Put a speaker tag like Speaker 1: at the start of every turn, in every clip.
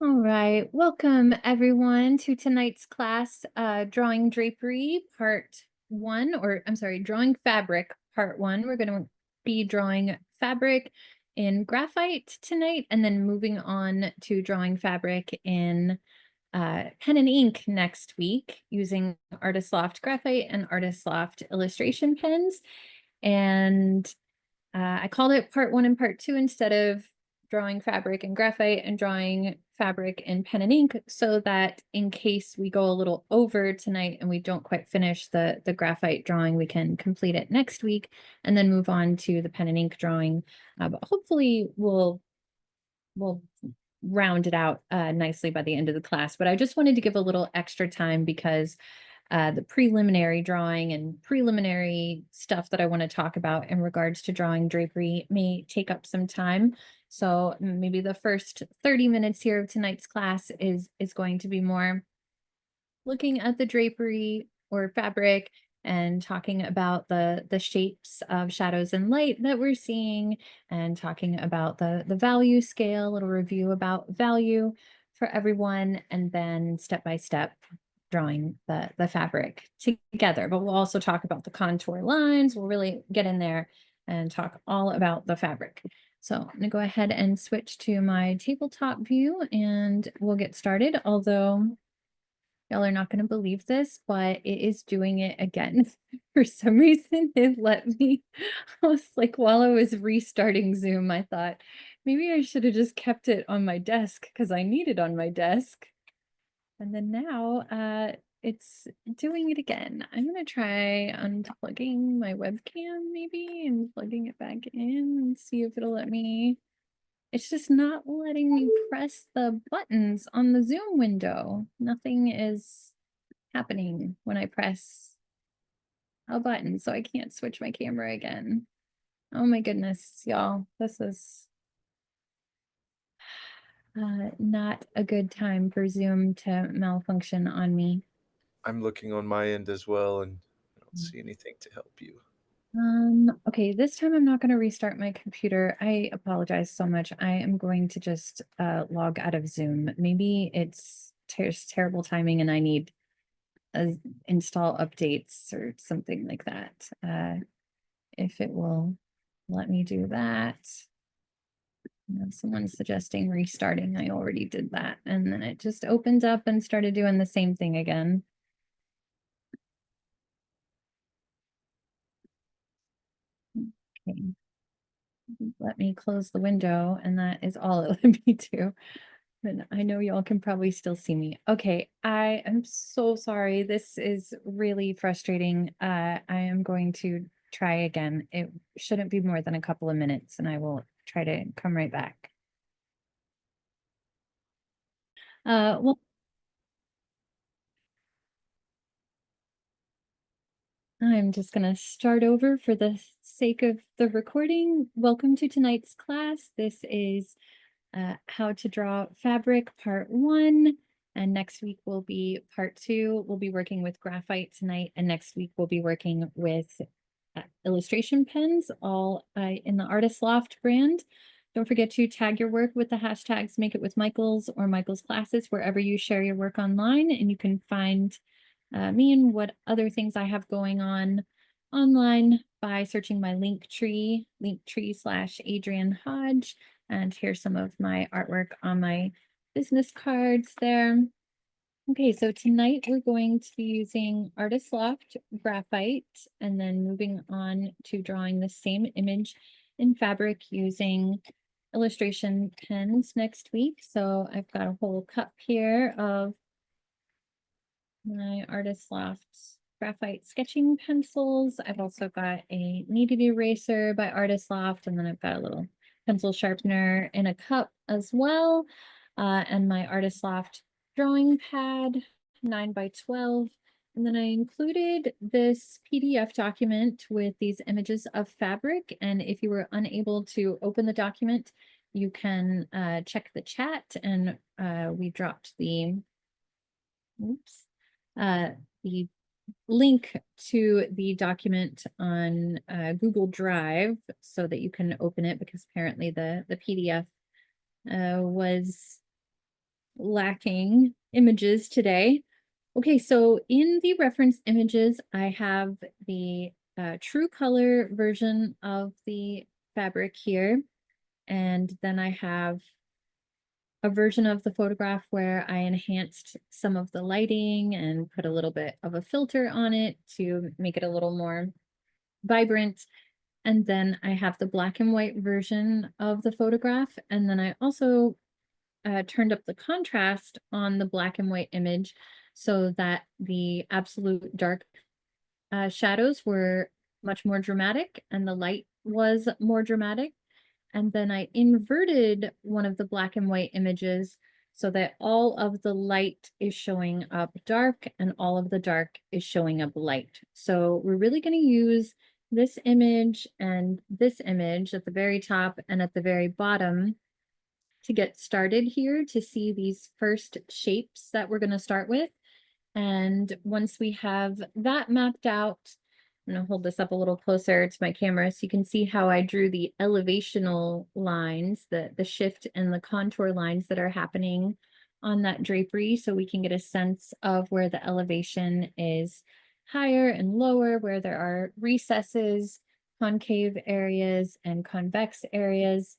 Speaker 1: All right, welcome everyone to tonight's class, Drawing Drapery Part 1, or I'm sorry, Drawing Fabric Part 1. We're going to be drawing fabric in graphite tonight, and then moving on to drawing fabric in pen and ink next week using Artist Loft graphite and Artist Loft illustration pens. And I called it part one and part two instead of drawing fabric and graphite and drawing fabric in pen and ink, so that in case we go a little over tonight and we don't quite finish the graphite drawing, we can complete it next week and then move on to the pen and ink drawing. But hopefully we'll round it out nicely by the end of the class. But I just wanted to give a little extra time because the preliminary drawing and preliminary stuff that I want to talk about in regards to drawing drapery may take up some time. So maybe the first 30 minutes here of tonight's class is going to be more looking at the drapery or fabric and talking about the shapes of shadows and light that we're seeing, and talking about the value scale, a little review about value for everyone, and then step by step drawing the fabric together. But we'll also talk about the contour lines. We'll really get in there and talk all about the fabric. So I'm going to go ahead and switch to my tabletop view and we'll get started. Although y'all are not going to believe this, but it is doing it again. For some reason, it let me. I was like, while I was restarting Zoom, I thought maybe I should have just kept it on my desk because I need it on my desk. And then now it's doing it again. I'm going to try unplugging my webcam maybe and plugging it back in and see if it'll let me. It's just not letting me press the buttons on the Zoom window. Nothing is happening when I press a button, so I can't switch my camera again. Oh my goodness, y'all. This is not a good time for Zoom to malfunction on me.
Speaker 2: I'm looking on my end as well, and I don't see anything to help you.
Speaker 1: Okay, this time I'm not going to restart my computer. I apologize so much. I am going to just log out of Zoom. Maybe it's terrible timing and I need install updates or something like that. If it will let me do that. Someone's suggesting restarting. I already did that. And then it just opened up and started doing the same thing again. Okay. Let me close the window, and that is all it let me do. But I know y'all can probably still see me. Okay, I am so sorry. This is really frustrating. I am going to try again. It shouldn't be more than a couple of minutes, and I will try to come right back. Well, I'm just going to start over for the sake of the recording. Welcome to tonight's class. This is how to draw fabric part 1, and next week will be part 2. We'll be working with graphite tonight, and next week we'll be working with illustration pens, all in the Artist Loft brand. Don't forget to tag your work with the hashtags Make It With Michaels or Michaels Classes wherever you share your work online, and you can find me and what other things I have going on online by searching my linktree/Adrian Hodge. And here's some of my artwork on my business cards there. Okay, so tonight we're going to be using Artist Loft graphite and then moving on to drawing the same image in fabric using illustration pens next week. So I've got a whole cup here of my Artist Loft graphite sketching pencils. I've also got a kneaded eraser by Artist Loft, and then I've got a little pencil sharpener in a cup as well, and my Artist Loft drawing pad, 9 by 12. And then I included this PDF document with these images of fabric. And if you were unable to open the document, you can check the chat, and we dropped oops, the link to the document on Google Drive so that you can open it, because apparently the PDF was lacking images today. Okay, so in the reference images, I have the true color version of the fabric here. And then I have a version of the photograph where I enhanced some of the lighting and put a little bit of a filter on it to make it a little more vibrant. And then I have the black and white version of the photograph. And then I also turned up the contrast on the black and white image so that the absolute dark shadows were much more dramatic and the light was more dramatic. And then I inverted one of the black and white images so that all of the light is showing up dark and all of the dark is showing up light. So we're really going to use this image and this image at the very top and at the very bottom to get started here to see these first shapes that we're going to start with. And once we have that mapped out, I'm going to hold this up a little closer to my camera so you can see how I drew the elevational lines, the shift and the contour lines that are happening on that drapery, so we can get a sense of where the elevation is higher and lower, where there are recesses, concave areas, and convex areas.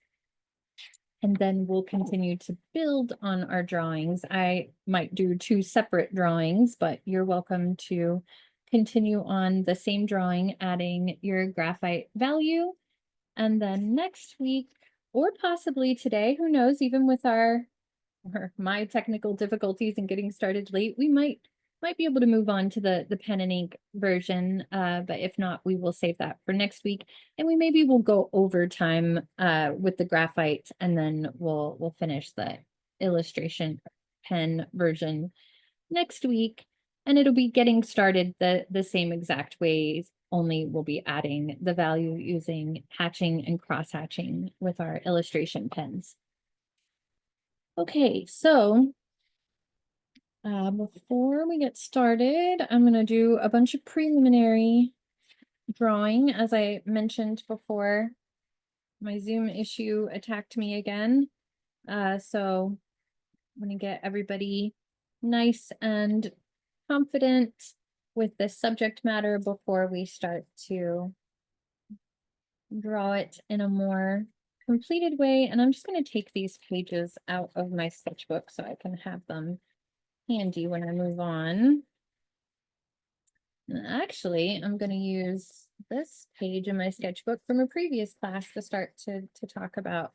Speaker 1: And then we'll continue to build on our drawings. I might do two separate drawings, but you're welcome to continue on the same drawing, adding your graphite value. And then next week, or possibly today, who knows, even with our or my technical difficulties in getting started late, we might be able to move on to the pen and ink version. But if not, we will save that for next week. And we maybe will go overtime with the graphite, and then we'll finish the illustration pen version next week. And it'll be getting started the same exact ways, only we'll be adding the value using hatching and cross hatching with our illustration pens. Okay, so before we get started, I'm going to do a bunch of preliminary drawing. As I mentioned before, my Zoom issue attacked me again. So I'm going to get everybody nice and confident with the subject matter before we start to draw it in a more completed way. And I'm just going to take these pages out of my sketchbook so I can have them handy when I move on. And actually, I'm going to use this page in my sketchbook from a previous class to start to talk about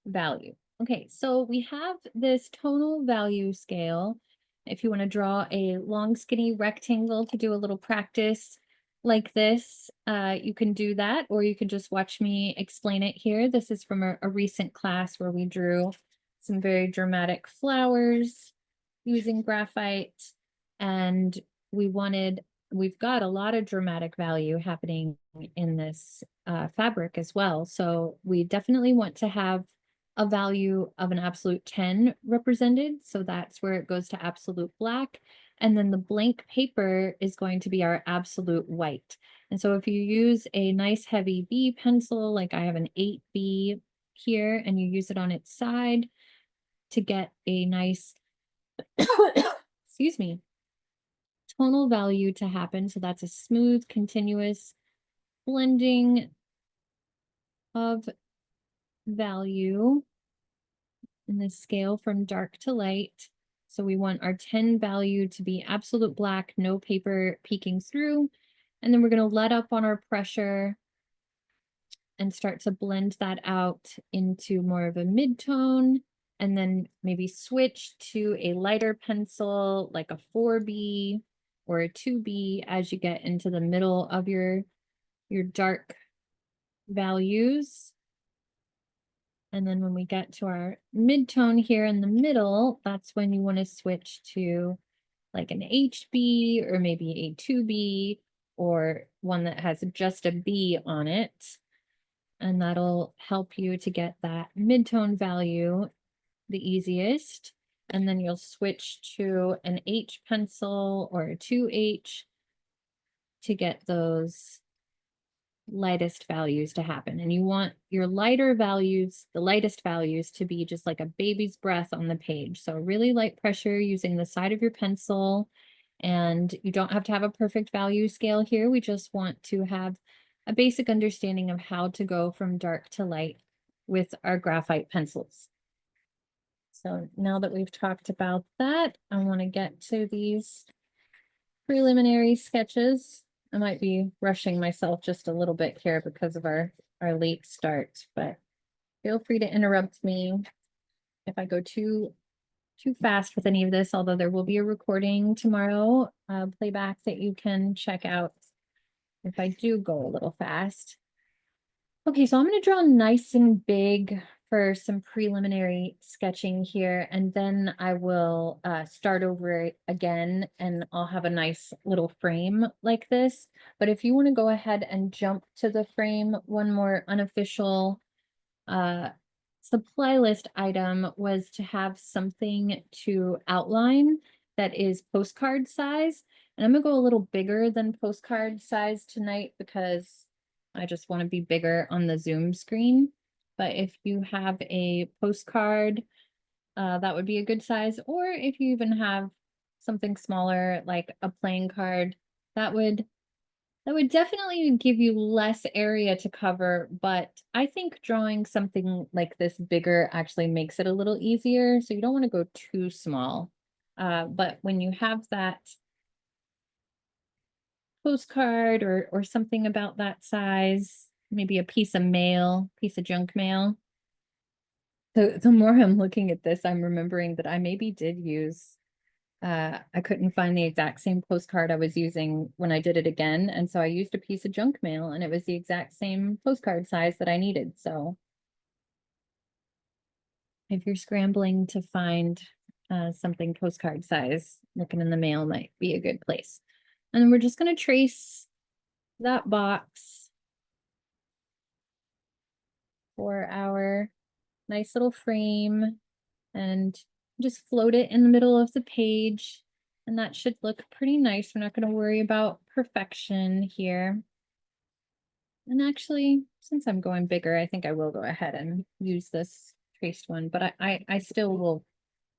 Speaker 1: value. Okay, so we have this tonal value scale. If you want to draw a long skinny rectangle to do a little practice like this, you can do that, or you can just watch me explain it here. This is from a recent class where we drew some very dramatic flowers using graphite, and we've got a lot of dramatic value happening in this fabric as well. So we definitely want to have a value of an absolute 10 represented. So that's where it goes to absolute black. And then the blank paper is going to be our absolute white. And so if you use a nice heavy B pencil, like I have an 8B here, and you use it on its side to get a nice, excuse me, tonal value to happen. So that's a smooth, continuous blending of value in the scale from dark to light. So we want our 10 value to be absolute black, no paper peeking through. And then we're going to let up on our pressure and start to blend that out into more of a mid-tone, and then maybe switch to a lighter pencil like a 4B or a 2B as you get into the middle of your dark values. And then when we get to our mid-tone here in the middle, that's when you want to switch to like an HB or maybe a 2B or one that has just a B on it. And that'll help you to get that mid-tone value the easiest. And then you'll switch to an H pencil or a 2H to get those lightest values to happen. And you want your lighter values, the lightest values, to be just like a baby's breath on the page. So really light pressure using the side of your pencil. And you don't have to have a perfect value scale here. We just want to have a basic understanding of how to go from dark to light with our graphite pencils. So now that we've talked about that, I want to get to these preliminary sketches. I might be rushing myself just a little bit here because of our late start, but feel free to interrupt me if I go too fast with any of this, although there will be a recording tomorrow, playback that you can check out if I do go a little fast. Okay, so I'm going to draw nice and big for some preliminary sketching here, and then I will start over again, and I'll have a nice little frame like this. But if you want to go ahead and jump to the frame, one more unofficial uh, supply list item was to have something to outline that is postcard size. And I'm gonna go a little bigger than postcard size tonight because I just want to be bigger on the Zoom screen. But if you have a postcard, that would be a good size. Or if you even have something smaller like a playing card, that would definitely give you less area to cover, but I think drawing something like this bigger actually makes it a little easier. So you don't want to go too small. But when you have that postcard or something about that size, maybe a piece of mail, piece of junk mail. The more I'm looking at this, I'm remembering that I maybe did use I couldn't find the exact same postcard I was using when I did it again. And so I used a piece of junk mail and it was the exact same postcard size that I needed. So if you're scrambling to find something postcard size, looking in the mail might be a good place. And then we're just going to trace that box for our nice little frame and just float it in the middle of the page. And that should look pretty nice. We're not going to worry about perfection here. And actually, since I'm going bigger, I think I will go ahead and use this traced one, but I still will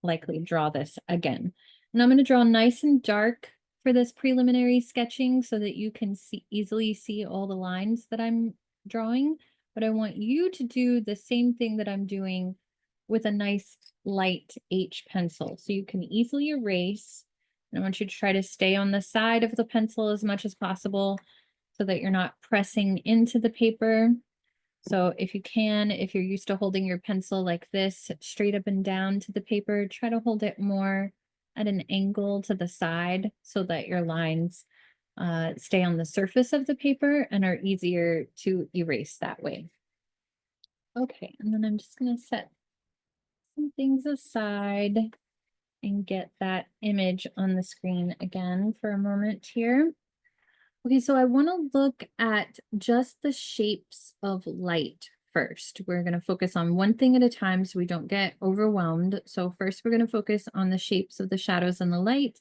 Speaker 1: likely draw this again. And I'm going to draw nice and dark for this preliminary sketching so that you can easily see all the lines that I'm drawing. But I want you to do the same thing that I'm doing with a nice light H pencil. So you can easily erase. And I want you to try to stay on the side of the pencil as much as possible so that you're not pressing into the paper. So if you can, if you're used to holding your pencil like this, straight up and down to the paper, try to hold it more at an angle to the side so that your lines stay on the surface of the paper and are easier to erase that way. Okay, and then I'm just gonna set some things aside and get that image on the screen again for a moment here. Okay, so I want to look at just the shapes of light first. We're going to focus on one thing at a time so we don't get overwhelmed. So first we're going to focus on the shapes of the shadows and the light,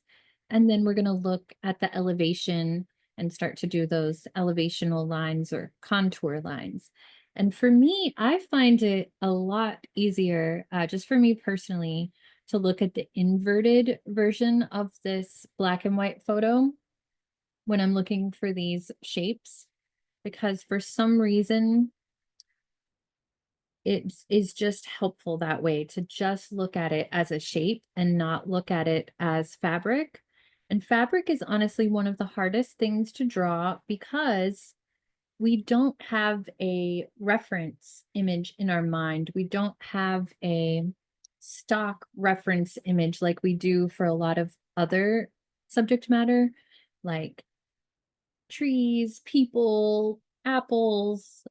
Speaker 1: and then we're going to look at the elevation and start to do those elevational lines or contour lines. And for me, I find it a lot easier, just for me personally, to look at the inverted version of this black and white photo when I'm looking for these shapes, because for some reason it is just helpful that way to just look at it as a shape and not look at it as fabric. And fabric is honestly one of the hardest things to draw because we don't have a reference image in our mind. We don't have a stock reference image like we do for a lot of other subject matter, like trees, people, apples.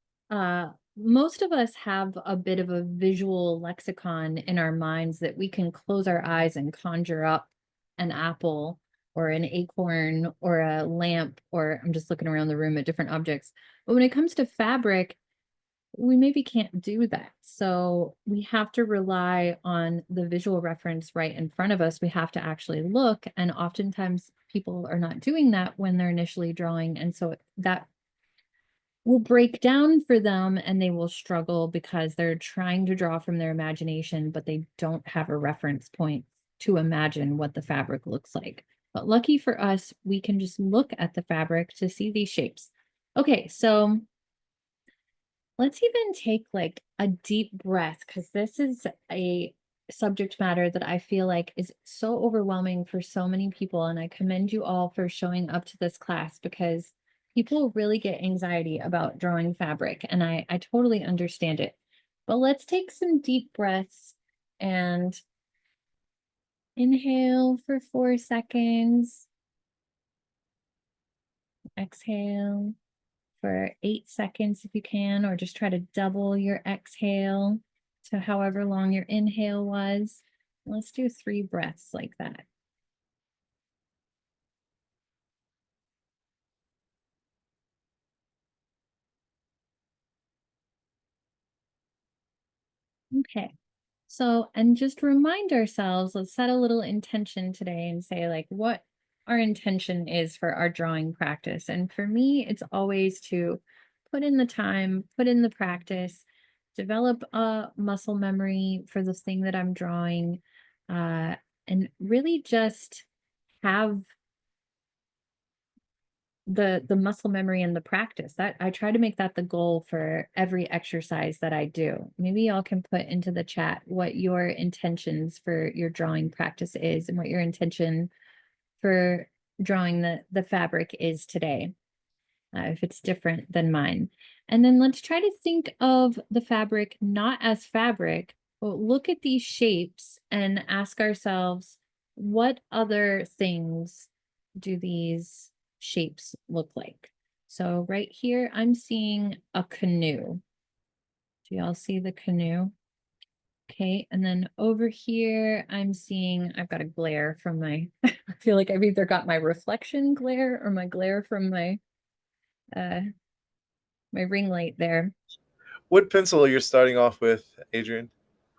Speaker 1: Most of us have a bit of a visual lexicon in our minds that we can close our eyes and conjure up an apple or an acorn or a lamp, or I'm just looking around the room at different objects. But when it comes to fabric, we maybe can't do that. So we have to rely on the visual reference right in front of us. We have to actually look. And oftentimes people are not doing that when they're initially drawing. And so that will break down for them and they will struggle because they're trying to draw from their imagination, but they don't have a reference point to imagine what the fabric looks like. But lucky for us, we can just look at the fabric to see these shapes. Okay, so let's even take like a deep breath because this is a subject matter that I feel like is so overwhelming for so many people. And I commend you all for showing up to this class because people really get anxiety about drawing fabric, and I totally understand it. But let's take some deep breaths and inhale for 4 seconds, exhale for 8 seconds if you can, or just try to double your exhale to however long your inhale was. Let's do 3 breaths like that. Okay. So, and just remind ourselves, let's set a little intention today and say, like, what our intention is for our drawing practice. And for me, it's always to put in the time, put in the practice, develop a muscle memory for this thing that I'm drawing, uh, and really just have the muscle memory and the practice. That I try to make that the goal for every exercise that I do. Maybe y'all can put into the chat what your intentions for your drawing practice is and what your intention for drawing the fabric is today, if it's different than mine. And then let's try to think of the fabric not as fabric, but look at these shapes and ask ourselves, what other things do these shapes look like? So right here, I'm seeing a canoe. Do y'all see the canoe? Okay, and then over here, I'm seeing, I've got a glare from my, I feel like I've either got my reflection glare or my glare from uh, my ring light there.
Speaker 2: What pencil are you starting off with, Adrian?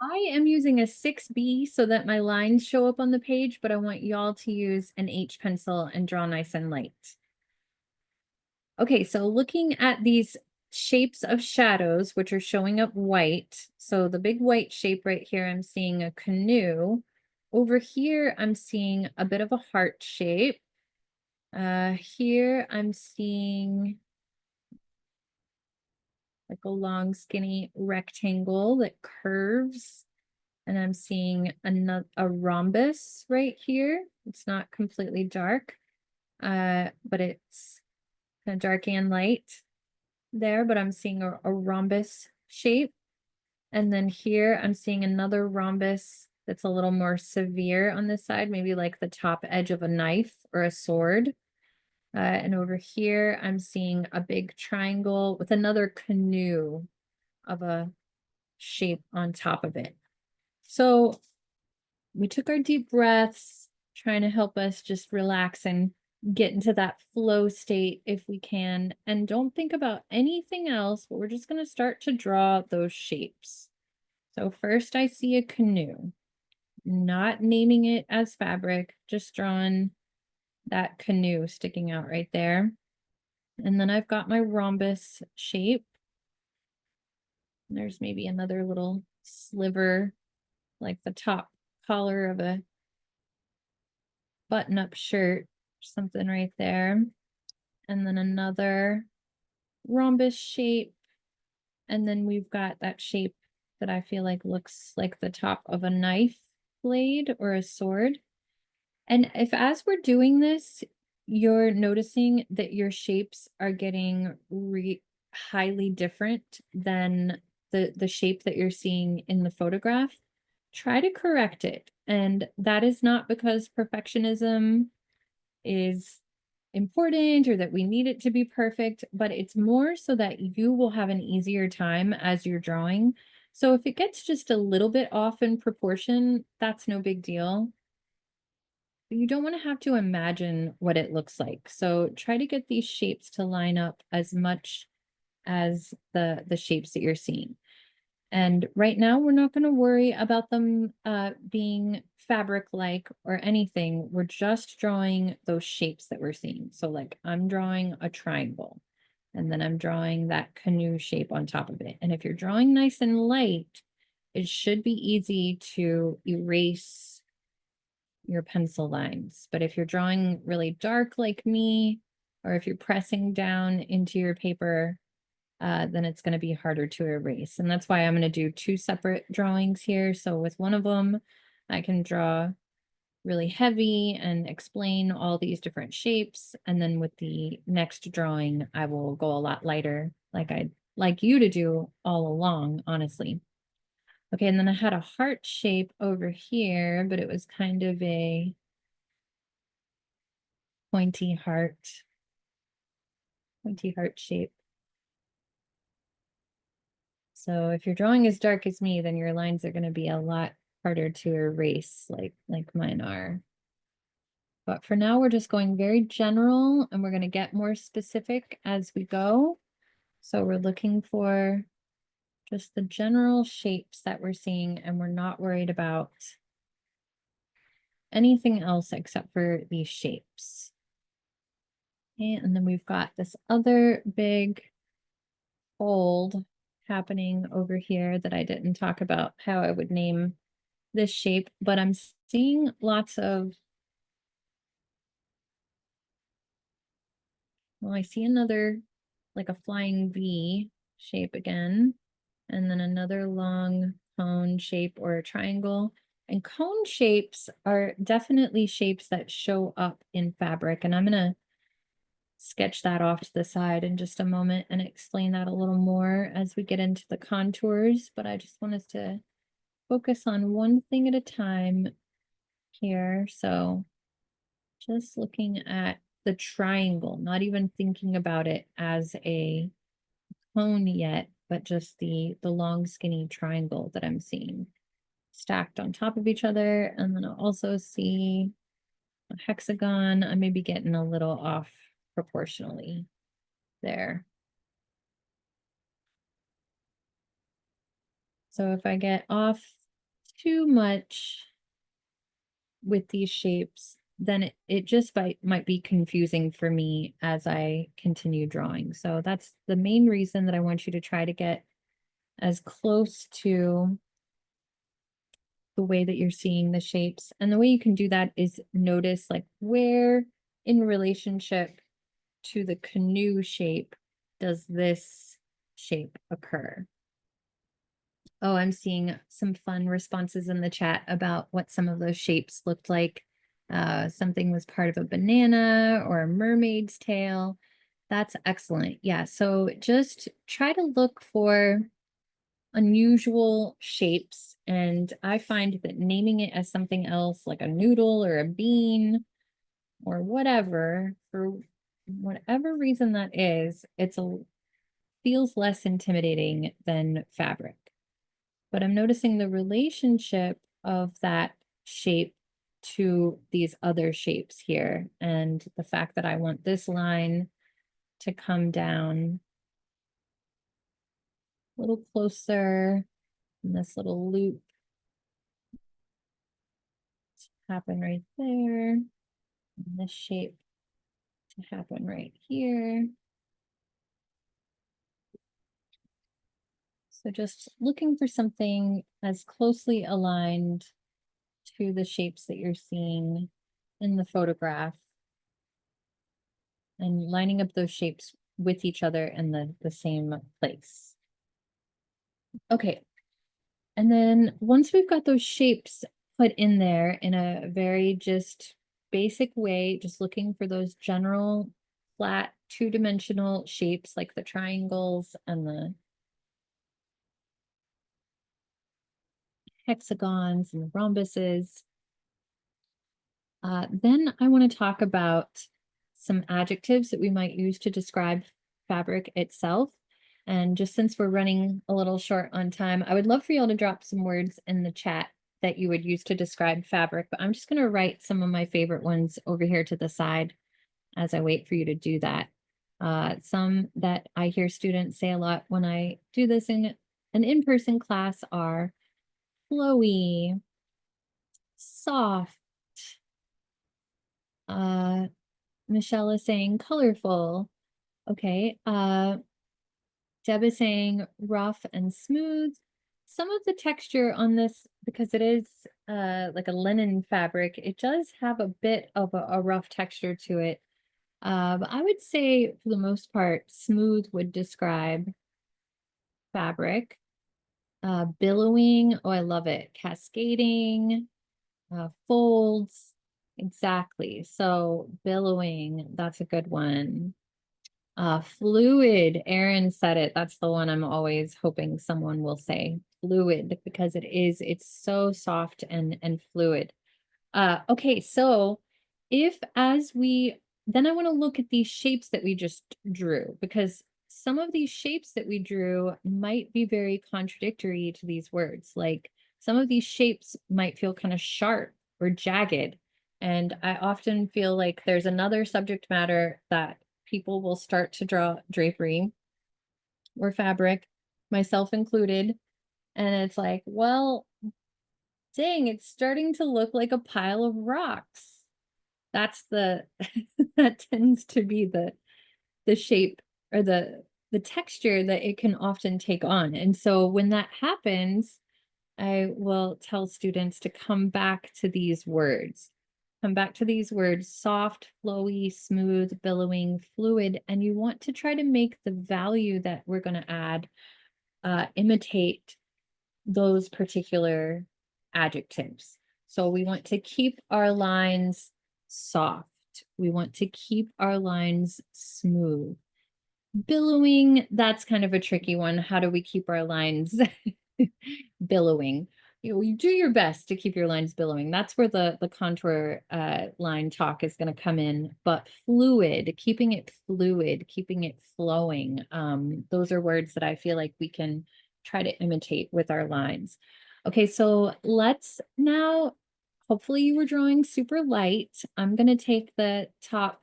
Speaker 1: I am using a 6B so that my lines show up on the page, but I want y'all to use an H pencil and draw nice and light. Okay, so looking at these shapes of shadows, which are showing up white. So the big white shape right here, I'm seeing a canoe. Over here, I'm seeing a bit of a heart shape. Here, I'm seeing like a long, skinny rectangle that curves. And I'm seeing a rhombus right here. It's not completely dark, but it's kind of dark and light there, but I'm seeing a rhombus shape. And then here I'm seeing another rhombus that's a little more severe on this side, maybe like the top edge of a knife or a sword. And over here, I'm seeing a big triangle with another canoe of a shape on top of it. So we took our deep breaths, trying to help us just relax and get into that flow state if we can. And don't think about anything else, but we're just going to start to draw those shapes. So first I see a canoe, not naming it as fabric, just drawing that canoe sticking out right there. And then I've got my rhombus shape. There's maybe another little sliver, like the top collar of a button-up shirt, something right there. And then another rhombus shape. And then we've got that shape that I feel like looks like the top of a knife blade or a sword. And if as we're doing this, you're noticing that your shapes are getting highly different than the shape that you're seeing in the photograph, try to correct it. And that is not because perfectionism is important or that we need it to be perfect, but it's more so that you will have an easier time as you're drawing. So if it gets just a little bit off in proportion, that's no big deal. You don't want to have to imagine what it looks like. So try to get these shapes to line up as much as the shapes that you're seeing. And right now, we're not going to worry about them being fabric-like or anything. We're just drawing those shapes that we're seeing. So like I'm drawing a triangle. And then I'm drawing that canoe shape on top of it. And if you're drawing nice and light, it should be easy to erase your pencil lines. But if you're drawing really dark like me, or if you're pressing down into your paper, then it's going to be harder to erase. And that's why I'm going to do two separate drawings here. So with one of them, I can draw really heavy and explain all these different shapes. And then with the next drawing, I will go a lot lighter, like I'd like you to do all along, honestly. Okay, and then I had a heart shape over here, but it was kind of a pointy heart shape. So if you're drawing as dark as me, then your lines are going to be a lot harder to erase like mine are. But for now, we're just going very general and we're going to get more specific as we go. So we're looking for just the general shapes that we're seeing, and we're not worried about anything else except for these shapes. Okay, and then we've got this other big fold happening over here that I didn't talk about how I would name this shape, but I'm seeing lots of, well, I see another like a flying V shape again, and then another long cone shape or a triangle. And cone shapes are definitely shapes that show up in fabric. And I'm going to sketch that off to the side in just a moment and explain that a little more as we get into the contours. But I just want us to focus on one thing at a time here. So just looking at the triangle, not even thinking about it as a cone yet, but just the long skinny triangle that I'm seeing stacked on top of each other. And then I'll also see a hexagon. I may be getting a little off proportionally there. So if I get off too much with these shapes, then it just might be confusing for me as I continue drawing. So that's the main reason that I want you to try to get as close to the way that you're seeing the shapes. And the way you can do that is notice like where in relationship to the canoe shape does this shape occur. Oh, I'm seeing some fun responses in the chat about what some of those shapes looked like. Something was part of a banana or a mermaid's tail. That's excellent. Yeah, so just try to look for unusual shapes. And I find that naming it as something else, like a noodle or a bean or whatever, for whatever reason that is, feels less intimidating than fabric. But I'm noticing the relationship of that shape to these other shapes here. And the fact that I want this line to come down a little closer, and this little loop to happen right there, and this shape to happen right here. So just looking for something as closely aligned to the shapes that you're seeing in the photograph and lining up those shapes with each other in the same place. Okay. And then once we've got those shapes put in there in a very just basic way, just looking for those general flat two-dimensional shapes like the triangles and the hexagons and the rhombuses. Then I want to talk about some adjectives that we might use to describe fabric itself. And just since we're running a little short on time, I would love for y'all to drop some words in the chat that you would use to describe fabric, but I'm just going to write some of my favorite ones over here to the side as I wait for you to do that. Some that I hear students say a lot when I do this in an in-person class are flowy, soft, Michelle is saying colorful, Okay. Deb is saying rough and smooth. Some of the texture on this, because it is like a linen fabric, it does have a bit of a rough texture to it. But I would say for the most part, smooth would describe fabric. Billowing, oh, I love it. Cascading, folds, exactly. So billowing, that's a good one. Fluid, Aaron said it. That's the one I'm always hoping someone will say. Fluid, because it's so soft and fluid. Okay, so if as we then I want to look at these shapes that we just drew, because some of these shapes that we drew might be very contradictory to these words. Like some of these shapes might feel kind of sharp or jagged. And I often feel like there's another subject matter that people will start to draw drapery or fabric, myself included. And it's like, well, dang, it's starting to look like a pile of rocks. That's the that tends to be the shape or the texture that it can often take on. And so when that happens, I will tell students to come back to these words. Come back to these words: soft, flowy, smooth, billowing, fluid, and you want to try to make the value that we're going to add imitate those particular adjectives. So we want to keep our lines soft. We want to keep our lines smooth. Billowing, that's kind of a tricky one. How do we keep our lines billowing? You do your best to keep your lines billowing. That's where the contour line talk is going to come in. But fluid, keeping it fluid, keeping it flowing. Those are words that I feel like we can try to imitate with our lines. Okay, so let's now, hopefully you were drawing super light. I'm going to take the top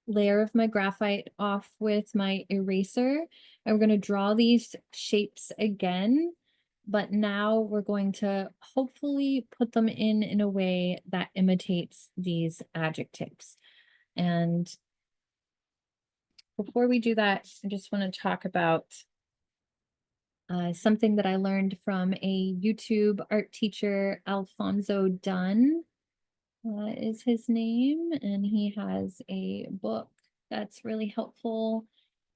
Speaker 1: layer of my graphite off with my eraser. And we're going to draw these shapes again, but now we're going to hopefully put them in a way that imitates these adjectives. And before we do that, I just want to talk about something that I learned from a YouTube art teacher, Alfonso Dunn. Is his name, and he has a book that's really helpful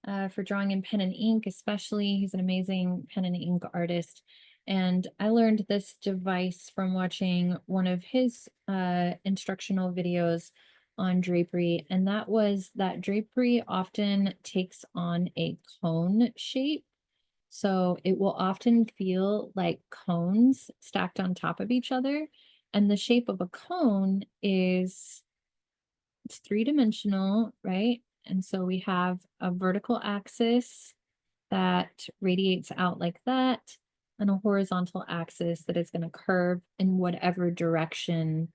Speaker 1: for drawing in pen and ink, especially. He's an amazing pen and ink artist. And I learned this device from watching one of his instructional videos on drapery, and that was that drapery often takes on a cone shape. So it will often feel like cones stacked on top of each other. And the shape of a cone it's three-dimensional, right? And so we have a vertical axis that radiates out like that, and a horizontal axis that is going to curve in whatever direction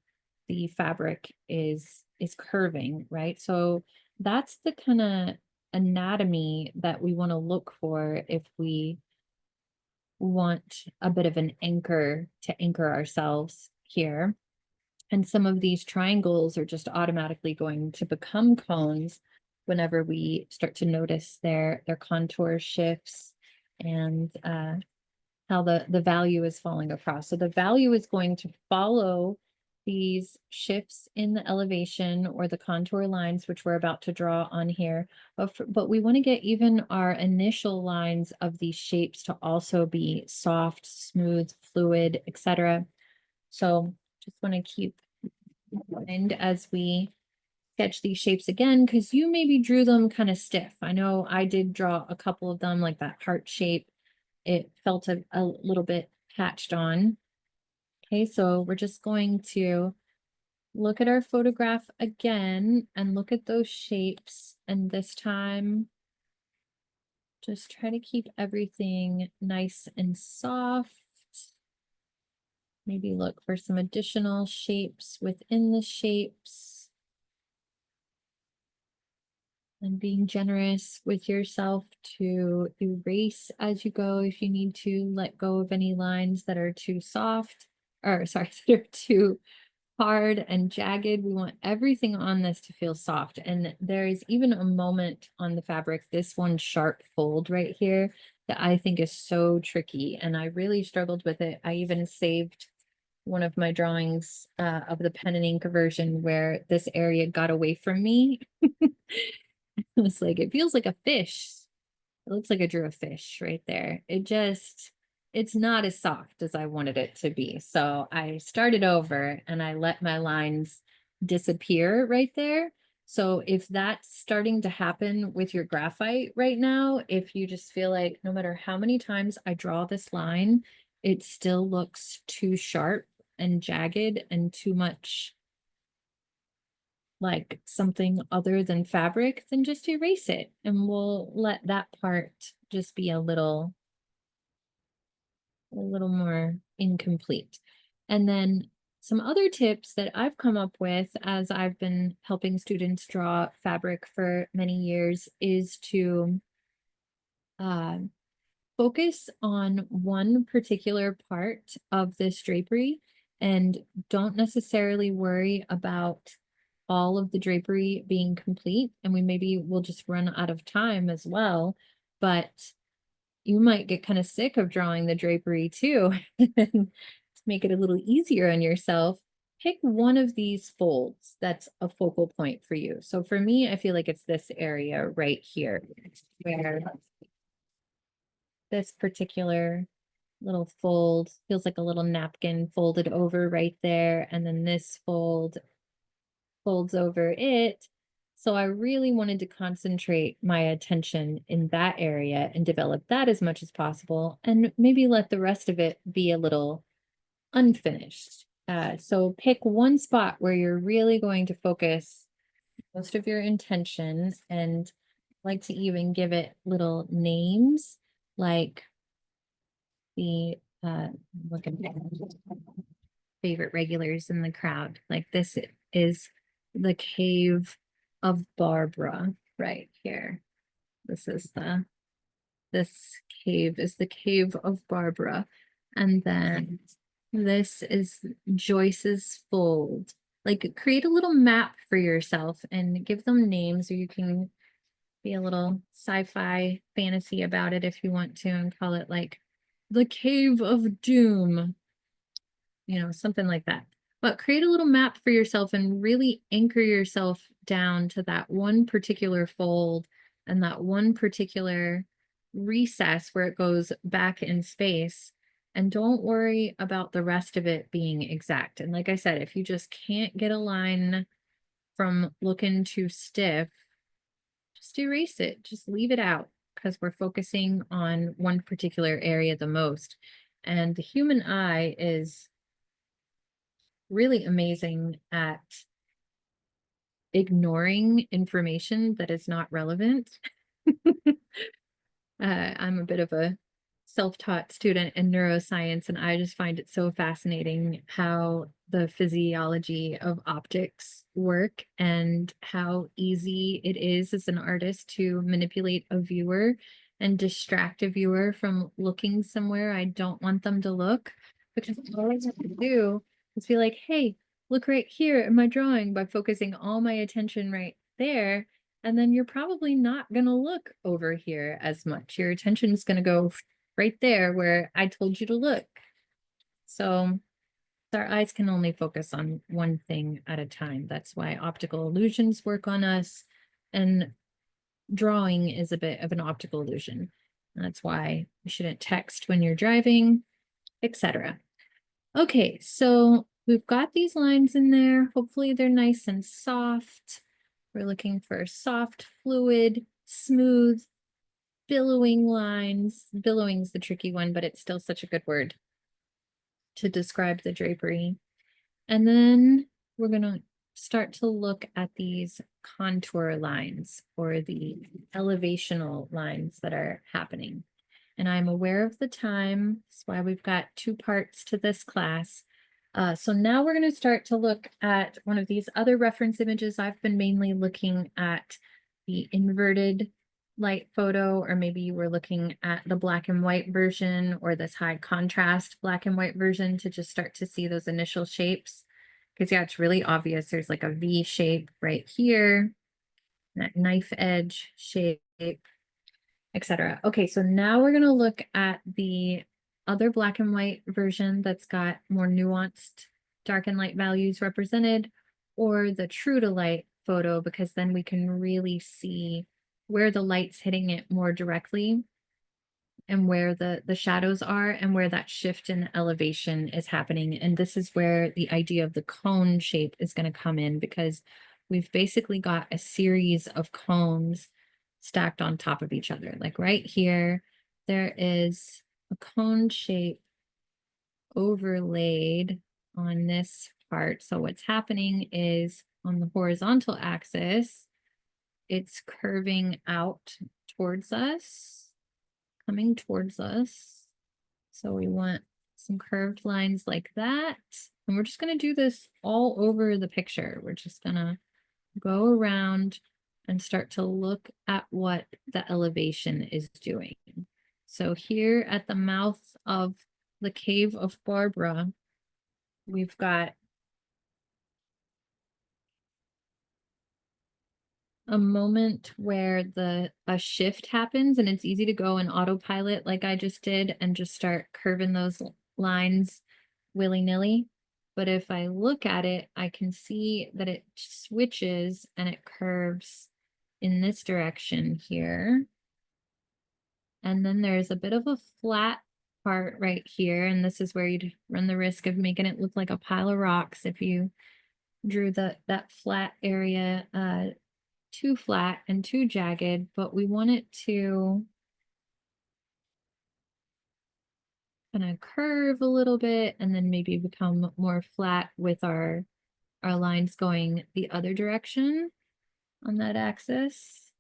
Speaker 1: the fabric is curving, right? So that's the kind of anatomy that we want to look for if we want a bit of an anchor to anchor ourselves here. And some of these triangles are just automatically going to become cones whenever we start to notice their contour shifts and how the value is falling across. So the value is going to follow these shifts in the elevation or the contour lines, which we're about to draw on here. But we want to get even our initial lines of these shapes to also be soft, smooth, fluid, etc. So just want to keep in mind as we sketch these shapes again, because you maybe drew them kind of stiff. I know I did draw a couple of them, like that heart shape. It felt a little bit patched on. Okay, so we're just going to look at our photograph again and look at those shapes. And this time, just try to keep everything nice and soft. Maybe look for some additional shapes within the shapes. And being generous with yourself to erase as you go if you need to let go of any lines that are too soft, or sorry, that are too hard and jagged. We want everything on this to feel soft. And there is even a moment on the fabric, this one sharp fold right here, that I think is so tricky. And I really struggled with it. I even saved one of my drawings of the pen and ink version where this area got away from me. It's like, it feels like a fish. It looks like I drew a fish right there. It's not as soft as I wanted it to be. So I started over and I let my lines disappear right there. So if that's starting to happen with your graphite right now, if you just feel like no matter how many times I draw this line, it still looks too sharp and jagged and too much like something other than fabric, then just erase it and we'll let that part just be a little more incomplete. And then some other tips that I've come up with as I've been helping students draw fabric for many years is to uh, focus on one particular part of this drapery and don't necessarily worry about all of the drapery being complete. And we maybe will just run out of time as well, but you might get kind of sick of drawing the drapery too. To make it a little easier on yourself, pick one of these folds that's a focal point for you. So for me, I feel like it's this area right here where this particular little fold feels like a little napkin folded over right there. And then this fold folds over it. So I really wanted to concentrate my attention in that area and develop that as much as possible, and maybe let the rest of it be a little unfinished. So pick one spot where you're really going to focus most of your intention and like to even give it little names like the look at favorite regulars in the crowd. Like this is the cave of Barbara right here. This cave is the cave of Barbara. And then this is Joyce's fold. Like create a little map for yourself and give them names, or you can be a little sci-fi fantasy about it if you want to and call it like the Cave of Doom, something like that. But create a little map for yourself and really anchor yourself down to that one particular fold and that one particular recess where it goes back in space. And don't worry about the rest of it being exact. And like I said, if you just can't get a line from looking too stiff, just erase it, just leave it out because we're focusing on one particular area the most. And the human eye is really amazing at ignoring information that is not relevant. I'm a bit of a self-taught student in neuroscience, and I just find it so fascinating how the physiology of optics work and how easy it is as an artist to manipulate a viewer and distract a viewer from looking somewhere I don't want them to look. Because all I have to do is be like, hey, look right here in my drawing by focusing all my attention right there. And then you're probably not going to look over here as much. Your attention is going to go right there where I told you to look. So our eyes can only focus on one thing at a time. That's why optical illusions work on us. And drawing is a bit of an optical illusion. That's why you shouldn't text when you're driving, etc. Okay, so we've got these lines in there. Hopefully they're nice and soft. We're looking for soft, fluid, smooth, billowing lines. Billowing's the tricky one, but it's still such a good word to describe the drapery. And then we're going to start to look at these contour lines or the elevational lines that are happening. And I'm aware of the time. That's why we've got 2 parts to this class. So now we're going to start to look at one of these other reference images. I've been mainly looking at the inverted light photo, or maybe you were looking at the black and white version or this high contrast black and white version to just start to see those initial shapes. Because yeah, it's really obvious. There's like a V shape right here, that knife edge shape, etc. Okay, so now we're gonna look at the other black and white version that's got more nuanced dark and light values represented, or the true to light photo, because then we can really see where the light's hitting it more directly and where the shadows are and where that shift in elevation is happening. And this is where the idea of the cone shape is going to come in, because we've basically got a series of cones stacked on top of each other. Like right here, there is a cone shape overlaid on this part. So what's happening is on the horizontal axis, it's curving out towards us, coming towards us. So we want some curved lines like that. And we're just going to do this all over the picture. We're just going to go around and start to look at what the elevation is doing. So here at the mouth of the Cave of Barbara, we've got a moment where a shift happens, and it's easy to go in autopilot like I just did and just start curving those lines willy-nilly. But if I look at it, I can see that it switches and it curves in this direction here. And then there's a bit of a flat part right here. And this is where you'd run the risk of making it look like a pile of rocks if you drew that flat area too flat and too jagged, but we want it to kind of curve a little bit and then maybe become more flat with our lines going the other direction on that axis.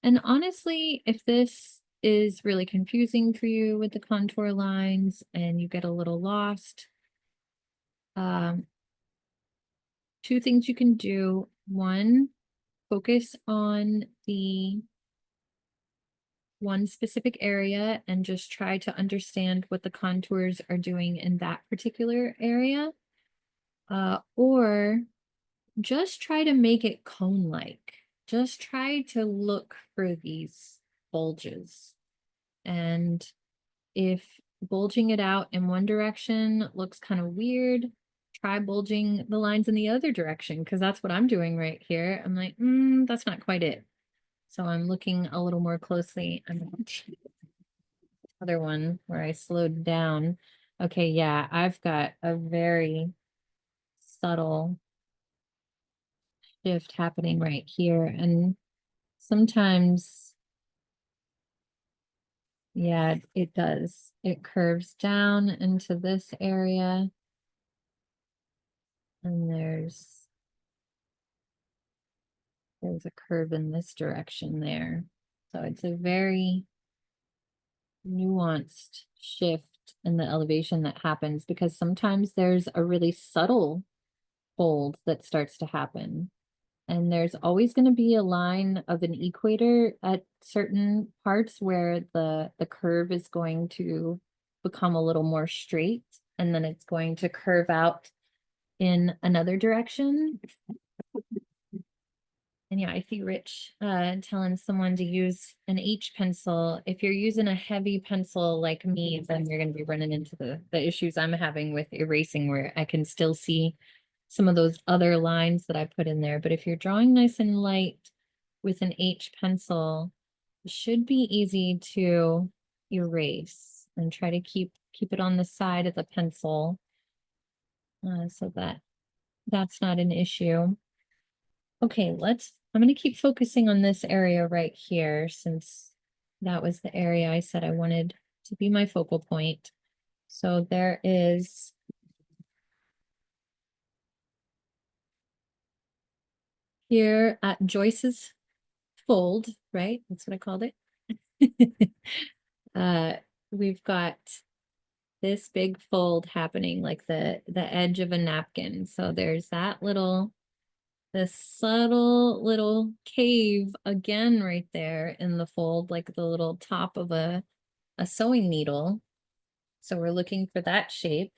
Speaker 1: And honestly, if this is really confusing for you with the contour lines and you get a little lost, two things you can do. One, focus on the one specific area and just try to understand what the contours are doing in that particular area. Or just try to make it cone-like. Just try to look for these bulges. And if bulging it out in one direction looks kind of weird, try bulging the lines in the other direction, because that's what I'm doing right here. I'm like, that's not quite it. So I'm looking a little more closely. Other one where I slowed down. Okay, yeah, I've got a very subtle shift happening right here. And sometimes, yeah, it does. It curves down into this area. And there's a curve in this direction there. So it's a very nuanced shift in the elevation that happens, because sometimes there's a really subtle fold that starts to happen. And there's always going to be a line of an equator at certain parts where the curve is going to become a little more straight, and then it's going to curve out in another direction. And yeah, I see Rich telling someone to use an H pencil. If you're using a heavy pencil like me, then you're going to be running into the issues I'm having with erasing, where I can still see some of those other lines that I put in there. But if you're drawing nice and light with an H pencil, it should be easy to erase, and try to keep it on the side of the pencil so that that's not an issue. Okay, I'm going to keep focusing on this area right here, since that was the area I said I wanted to be my focal point. So there is here at Joyce's fold, right? That's what I called it. uh, we've got this big fold happening, like the edge of a napkin. So there's that this subtle little cave again right there in the fold, like the little top of a sewing needle. So we're looking for that shape.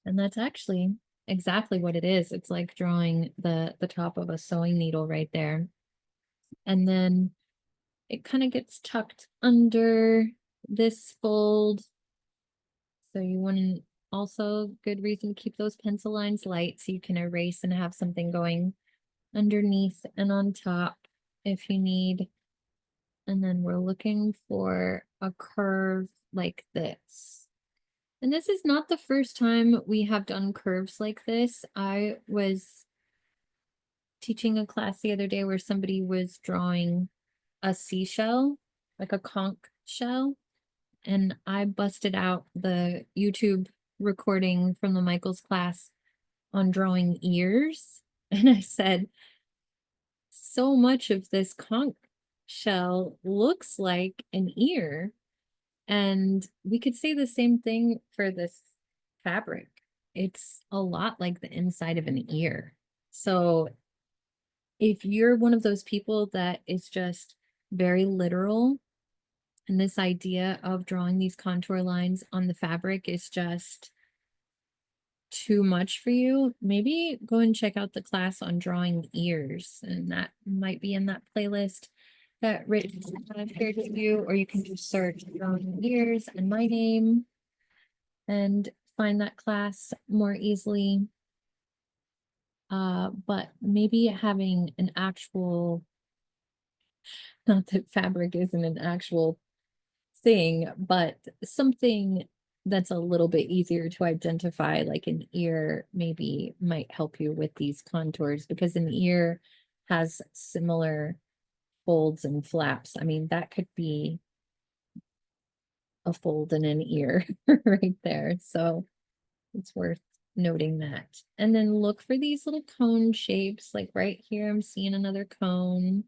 Speaker 1: And that's actually exactly what it is. It's like drawing the top of a sewing needle right there. And then it kind of gets tucked under this fold. So you want to also good reason to keep those pencil lines light so you can erase and have something going underneath and on top if you need. And then we're looking for a curve like this. And this is not the first time we have done curves like this. I was teaching a class the other day where somebody was drawing a seashell, like a conch shell, and I busted out the YouTube recording from the Michaels class on drawing ears. And I said, so much of this conch shell looks like an ear. And we could say the same thing for this fabric. It's a lot like the inside of an ear. So if you're one of those people that is just very literal, and this idea of drawing these contour lines on the fabric is just too much for you, maybe go and check out the class on drawing ears, and that might be in that playlist that Rich shared with you, or you can just search drawing ears and my name and find that class more easily. But maybe having an actual, not that fabric isn't an actual thing, but something that's a little bit easier to identify, like an ear, maybe might help you with these contours because an ear has similar folds and flaps. I mean, that could be a fold in an ear right there. So it's worth noting that. And then look for these little cone shapes. Like right here, I'm seeing another cone.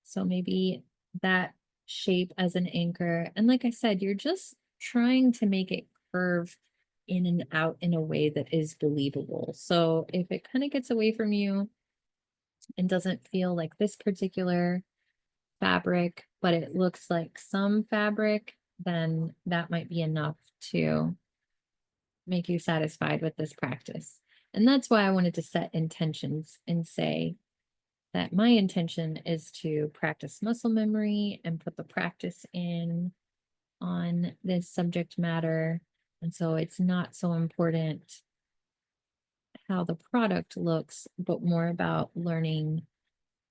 Speaker 1: So maybe that shape as an anchor. And like I said, you're just trying to make it curve in and out in a way that is believable. So if it kind of gets away from you and doesn't feel like this particular fabric, but it looks like some fabric, then that might be enough to make you satisfied with this practice. And that's why I wanted to set intentions and say that my intention is to practice muscle memory and put the practice in on this subject matter. And so it's not so important how the product looks, but more about learning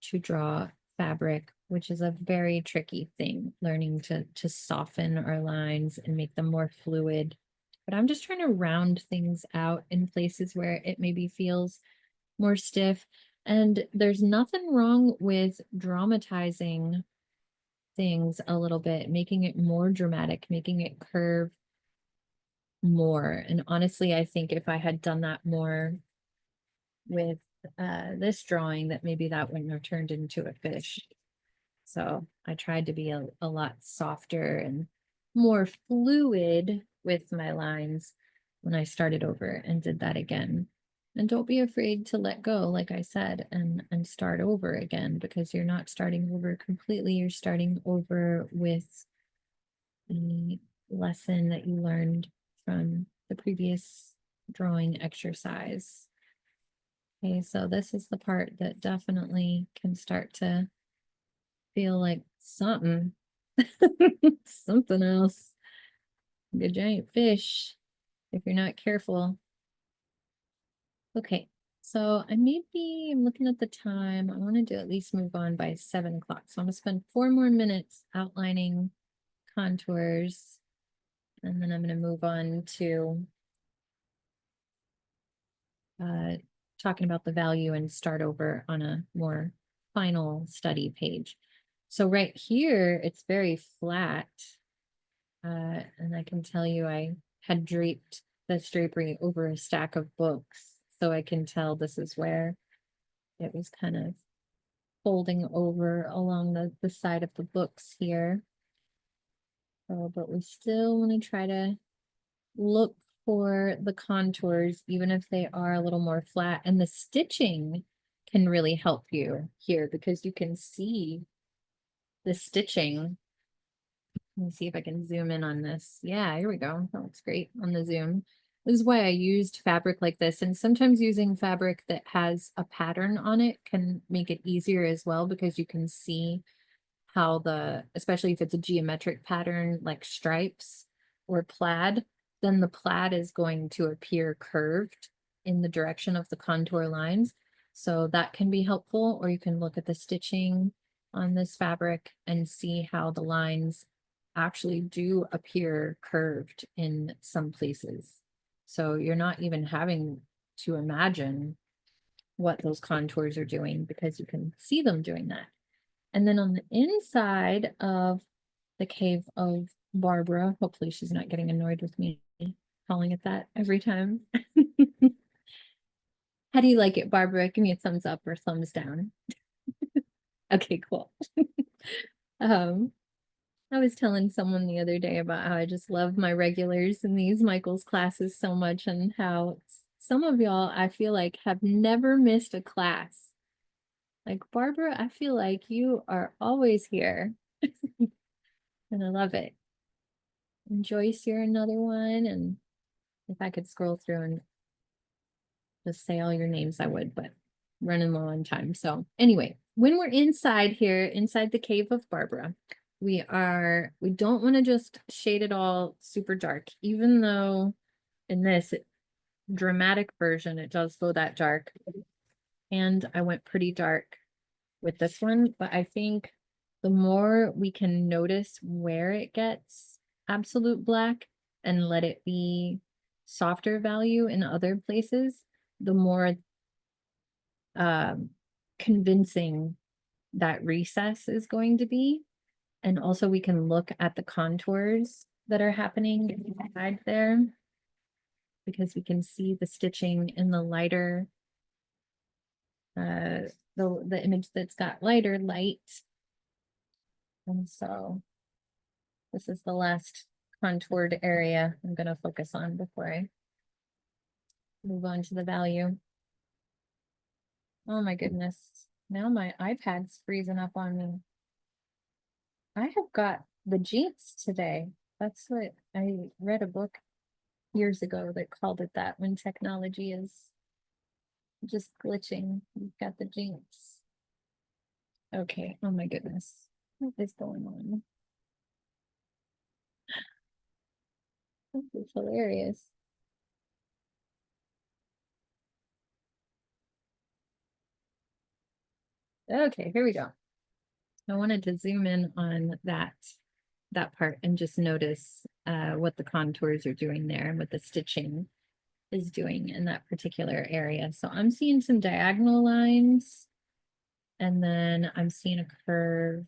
Speaker 1: to draw fabric, which is a very tricky thing, learning to soften our lines and make them more fluid. But I'm just trying to round things out in places where it maybe feels more stiff. And there's nothing wrong with dramatizing things a little bit, making it more dramatic, making it curve more. And honestly, I think if I had done that more with this drawing, that maybe that wouldn't have turned into a fish. So I tried to be a lot softer and more fluid with my lines when I started over and did that again. And don't be afraid to let go, like I said, and start over again, because you're not starting over completely. You're starting over with the lesson that you learned from the previous drawing exercise. Okay, so this is the part that definitely can start to feel like something, something else. A giant fish if you're not careful. Okay, so I'm looking at the time. I want to do at least move on by 7 o'clock. So I'm gonna spend 4 more minutes outlining contours, and then I'm gonna move on to talking about the value and start over on a more final study page. So right here, it's very flat. And I can tell you I had draped this drapery over a stack of books. So I can tell this is where it was kind of folding over along the side of the books here. But we still want to try to look for the contours, even if they are a little more flat. And the stitching can really help you here because you can see the stitching. Let me see if I can zoom in on this. Yeah, here we go. That looks great on the zoom. This is why I used fabric like this, and sometimes using fabric that has a pattern on it can make it easier as well, because you can see how especially if it's a geometric pattern like stripes or plaid, then the plaid is going to appear curved in the direction of the contour lines. So that can be helpful, or you can look at the stitching on this fabric and see how the lines actually do appear curved in some places. So you're not even having to imagine what those contours are doing, because you can see them doing that. And then on the inside of the cave of Barbara, hopefully she's not getting annoyed with me calling it that every time. How do you like it, Barbara? Give me a thumbs up or thumbs down. Okay, cool. um, I was telling someone the other day about how I just love my regulars in these Michael's classes so much, and how some of y'all, I feel like, have never missed a class. Like, Barbara, I feel like you are always here. And I love it. And Joyce, you're another one. And if I could scroll through and just say all your names, I would, but running low on time. So anyway, when we're inside here, inside the cave of Barbara, we don't want to just shade it all super dark, even though in this dramatic version, it does go that dark. And I went pretty dark with this one, but I think the more we can notice where it gets absolute black and let it be softer value in other places, the more convincing that recess is going to be. And also we can look at the contours that are happening inside there, because we can see the stitching in the lighter, the image that's got lighter light. And so this is the last contoured area I'm going to focus on before I move on to the value. Oh my goodness. Now my iPad's freezing up on me. I have got the jinx today. That's what I read a book years ago that called it that, when technology is just glitching. You've got the jinx. Okay. Oh my goodness. What is going on? This is hilarious. Okay, here we go. I wanted to zoom in on that part and just notice what the contours are doing there and what the stitching is doing in that particular area. So I'm seeing some diagonal lines, and then I'm seeing a curve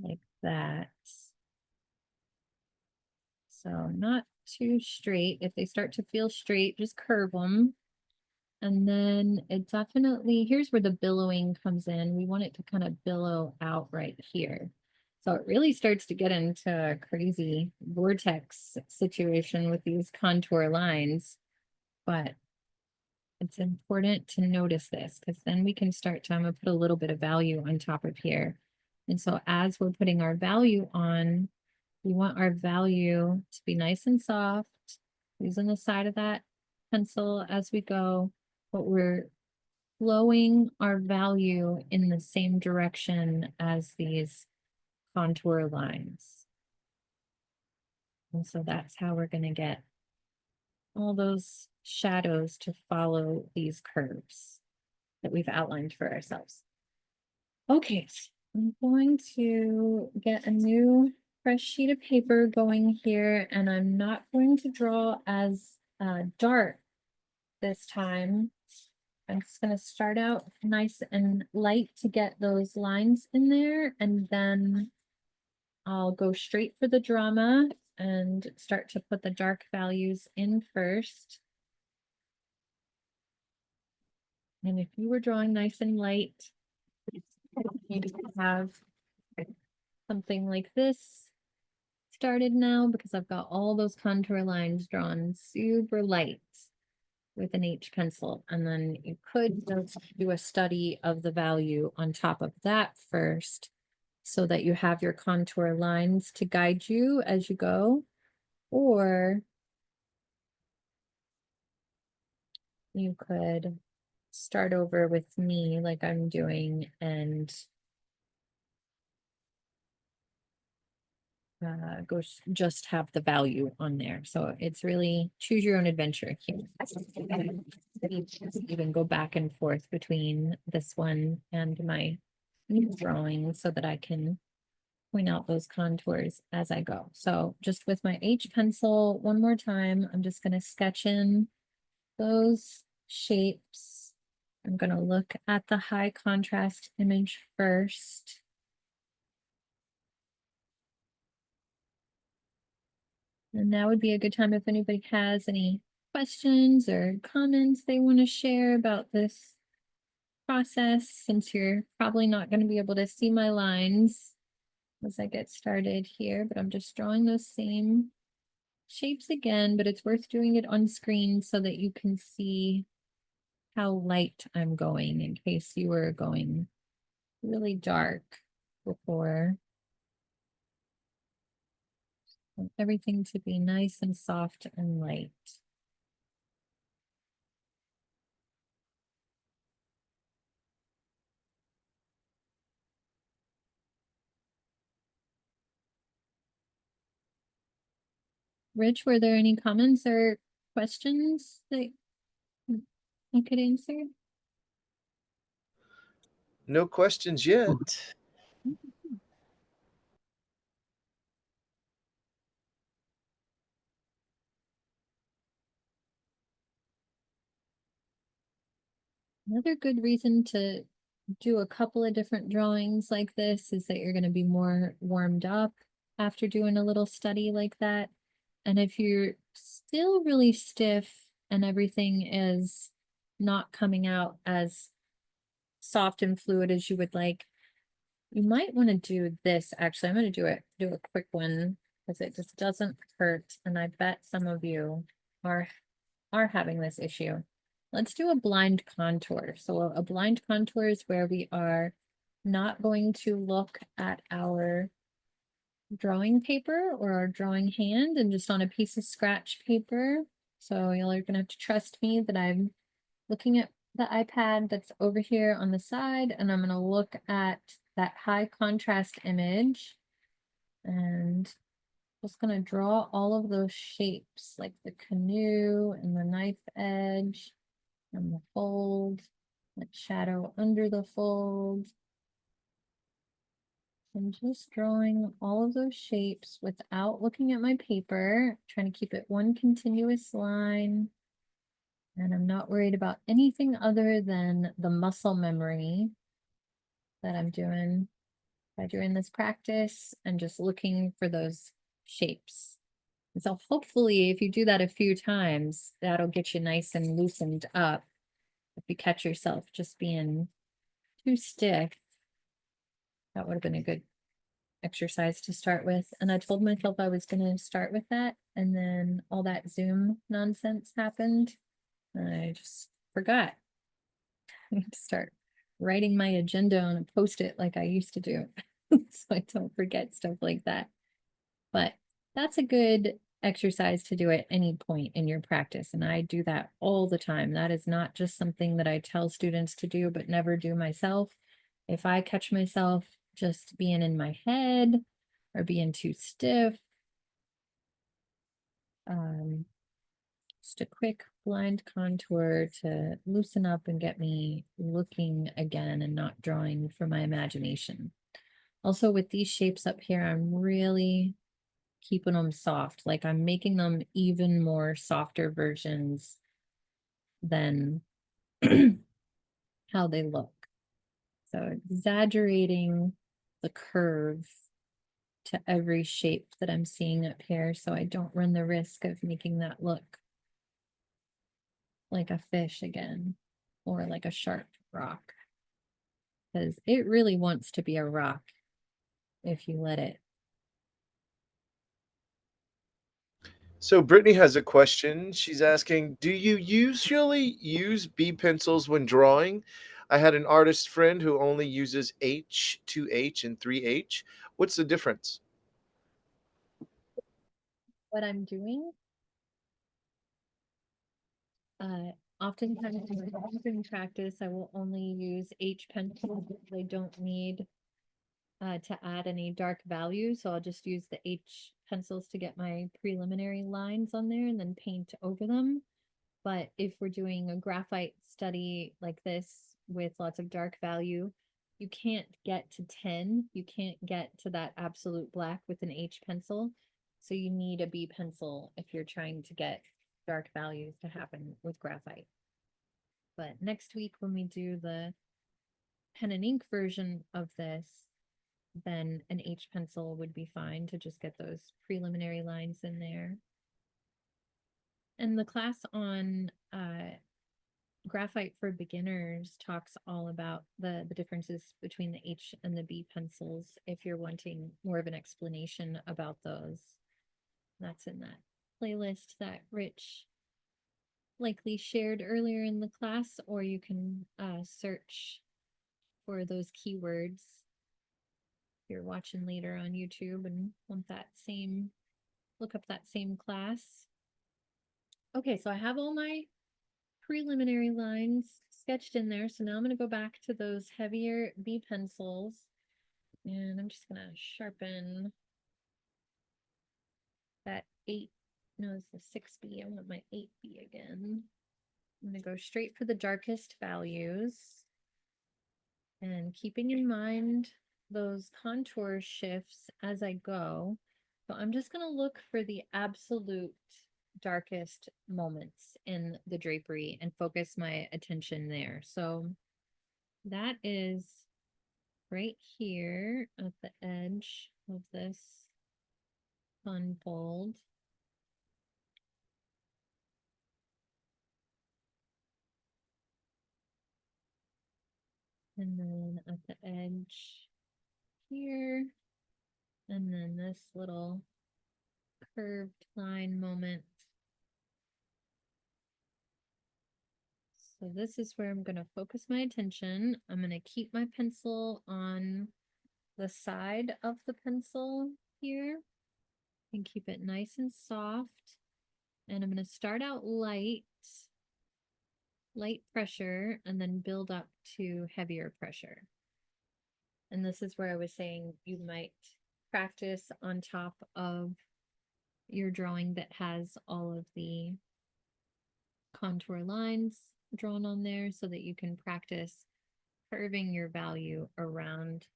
Speaker 1: like that. So not too straight. If they start to feel straight, just curve them. And then it definitely, here's where the billowing comes in. We want it to kind of billow out right here. So it really starts to get into a crazy vortex situation with these contour lines. But it's important to notice this, because then we can start to, I'm going to put a little bit of value on top of here. And so as we're putting our value on, we want our value to be nice and soft, using the side of that pencil as we go, but we're flowing our value in the same direction as these contour lines. And so that's how we're going to get all those shadows to follow these curves that we've outlined for ourselves. Okay, I'm going to get a new fresh sheet of paper going here, and I'm not going to draw as dark this time. I'm just going to start out nice and light to get those lines in there, and then I'll go straight for the drama and start to put the dark values in first. And if you were drawing nice and light, maybe have something like this started now, because I've got all those contour lines drawn super light with an H pencil. And then you could just do a study of the value on top of that first, so that you have your contour lines to guide you as you go. Or you could start over with me like I'm doing and just have the value on there. So it's really choose your own adventure here. Even go back and forth between this one and my new drawing so that I can point out those contours as I go. So just with my H pencil, one more time, I'm just going to sketch in those shapes. I'm going to look at the high contrast image first. And now would be a good time if anybody has any questions or comments they want to share about this process, since you're probably not going to be able to see my lines as I get started here, but I'm just drawing those same shapes again, but it's worth doing it on screen so that you can see how light I'm going in case you were going really dark before. Want everything to be nice and soft and light. Rich, were there any comments or questions that I could answer?
Speaker 2: No questions yet.
Speaker 1: Another good reason to do a couple of different drawings like this is that you're going to be more warmed up after doing a little study like that. And if you're still really stiff and everything is not coming out as soft and fluid as you would like, you might want to do this. Actually, I'm going to do a quick one because it just doesn't hurt. And I bet some of you are having this issue. Let's do a blind contour. So a blind contour is where we are not going to look at our drawing paper or our drawing hand and just on a piece of scratch paper. So y'all are gonna have to trust me that I'm looking at the iPad that's over here on the side, and I'm gonna look at that high contrast image and just gonna draw all of those shapes like the canoe and the knife edge and the fold, that shadow under the fold. I'm just drawing all of those shapes without looking at my paper, trying to keep it one continuous line. And I'm not worried about anything other than the muscle memory that I'm doing by doing this practice and just looking for those shapes. And so hopefully if you do that a few times, that'll get you nice and loosened up. If you catch yourself just being too stiff, that would have been a good exercise to start with. And I told myself I was going to start with that. And then all that Zoom nonsense happened. And I just forgot. I need to start writing my agenda on a post-it like I used to do. So I don't forget stuff like that. But that's a good exercise to do at any point in your practice. And I do that all the time. That is not just something that I tell students to do, but never do myself. If I catch myself just being in my head or being too stiff, just a quick blind contour to loosen up and get me looking again and not drawing from my imagination. Also with these shapes up here, I'm really keeping them soft. Like I'm making them even more softer versions than how they look. So exaggerating the curve to every shape that I'm seeing up here so I don't run the risk of making that look like a fish again or like a sharp rock. Because it really wants to be a rock if you let it.
Speaker 2: So Brittany has a question. She's asking, do you usually use B pencils when drawing? I had an artist friend who only uses H, 2H, and 3H. What's the difference?
Speaker 1: What I'm doing oftentimes in practice, I will only use H pencils. They don't need to add any dark value, so I'll just use the H pencils to get my preliminary lines on there and then paint over them. But if we're doing a graphite study like this with lots of dark value, you can't get to 10. You can't get to that absolute black with an H pencil. So you need a B pencil if you're trying to get dark values to happen with graphite. But next week when we do the pen and ink version of this, then an H pencil would be fine to just get those preliminary lines in there. And the class on graphite for beginners talks all about the differences between the H and the B pencils if you're wanting more of an explanation about those. That's in that playlist that Rich likely shared earlier in the class, or you can search for those keywords if you're watching later on YouTube and want that same, look up that same class. Okay, so I have all my preliminary lines sketched in there. So now I'm going to go back to those heavier B pencils and I'm just going to sharpen that 8. No, it's the 6B. I want my 8B again. I'm going to go straight for the darkest values and keeping in mind those contour shifts as I go. So I'm just going to look for the absolute darkest moments in the drapery and focus my attention there. So that is right here at the edge of this fun fold. And then at the edge here, and then this little curved line moment. So this is where I'm going to focus my attention. I'm going to keep my pencil on the side of the pencil here and keep it nice and soft. And I'm going to start out light pressure, and then build up to heavier pressure. And this is where I was saying you might practice on top of your drawing that has all of the contour lines drawn on there so that you can practice curving your value around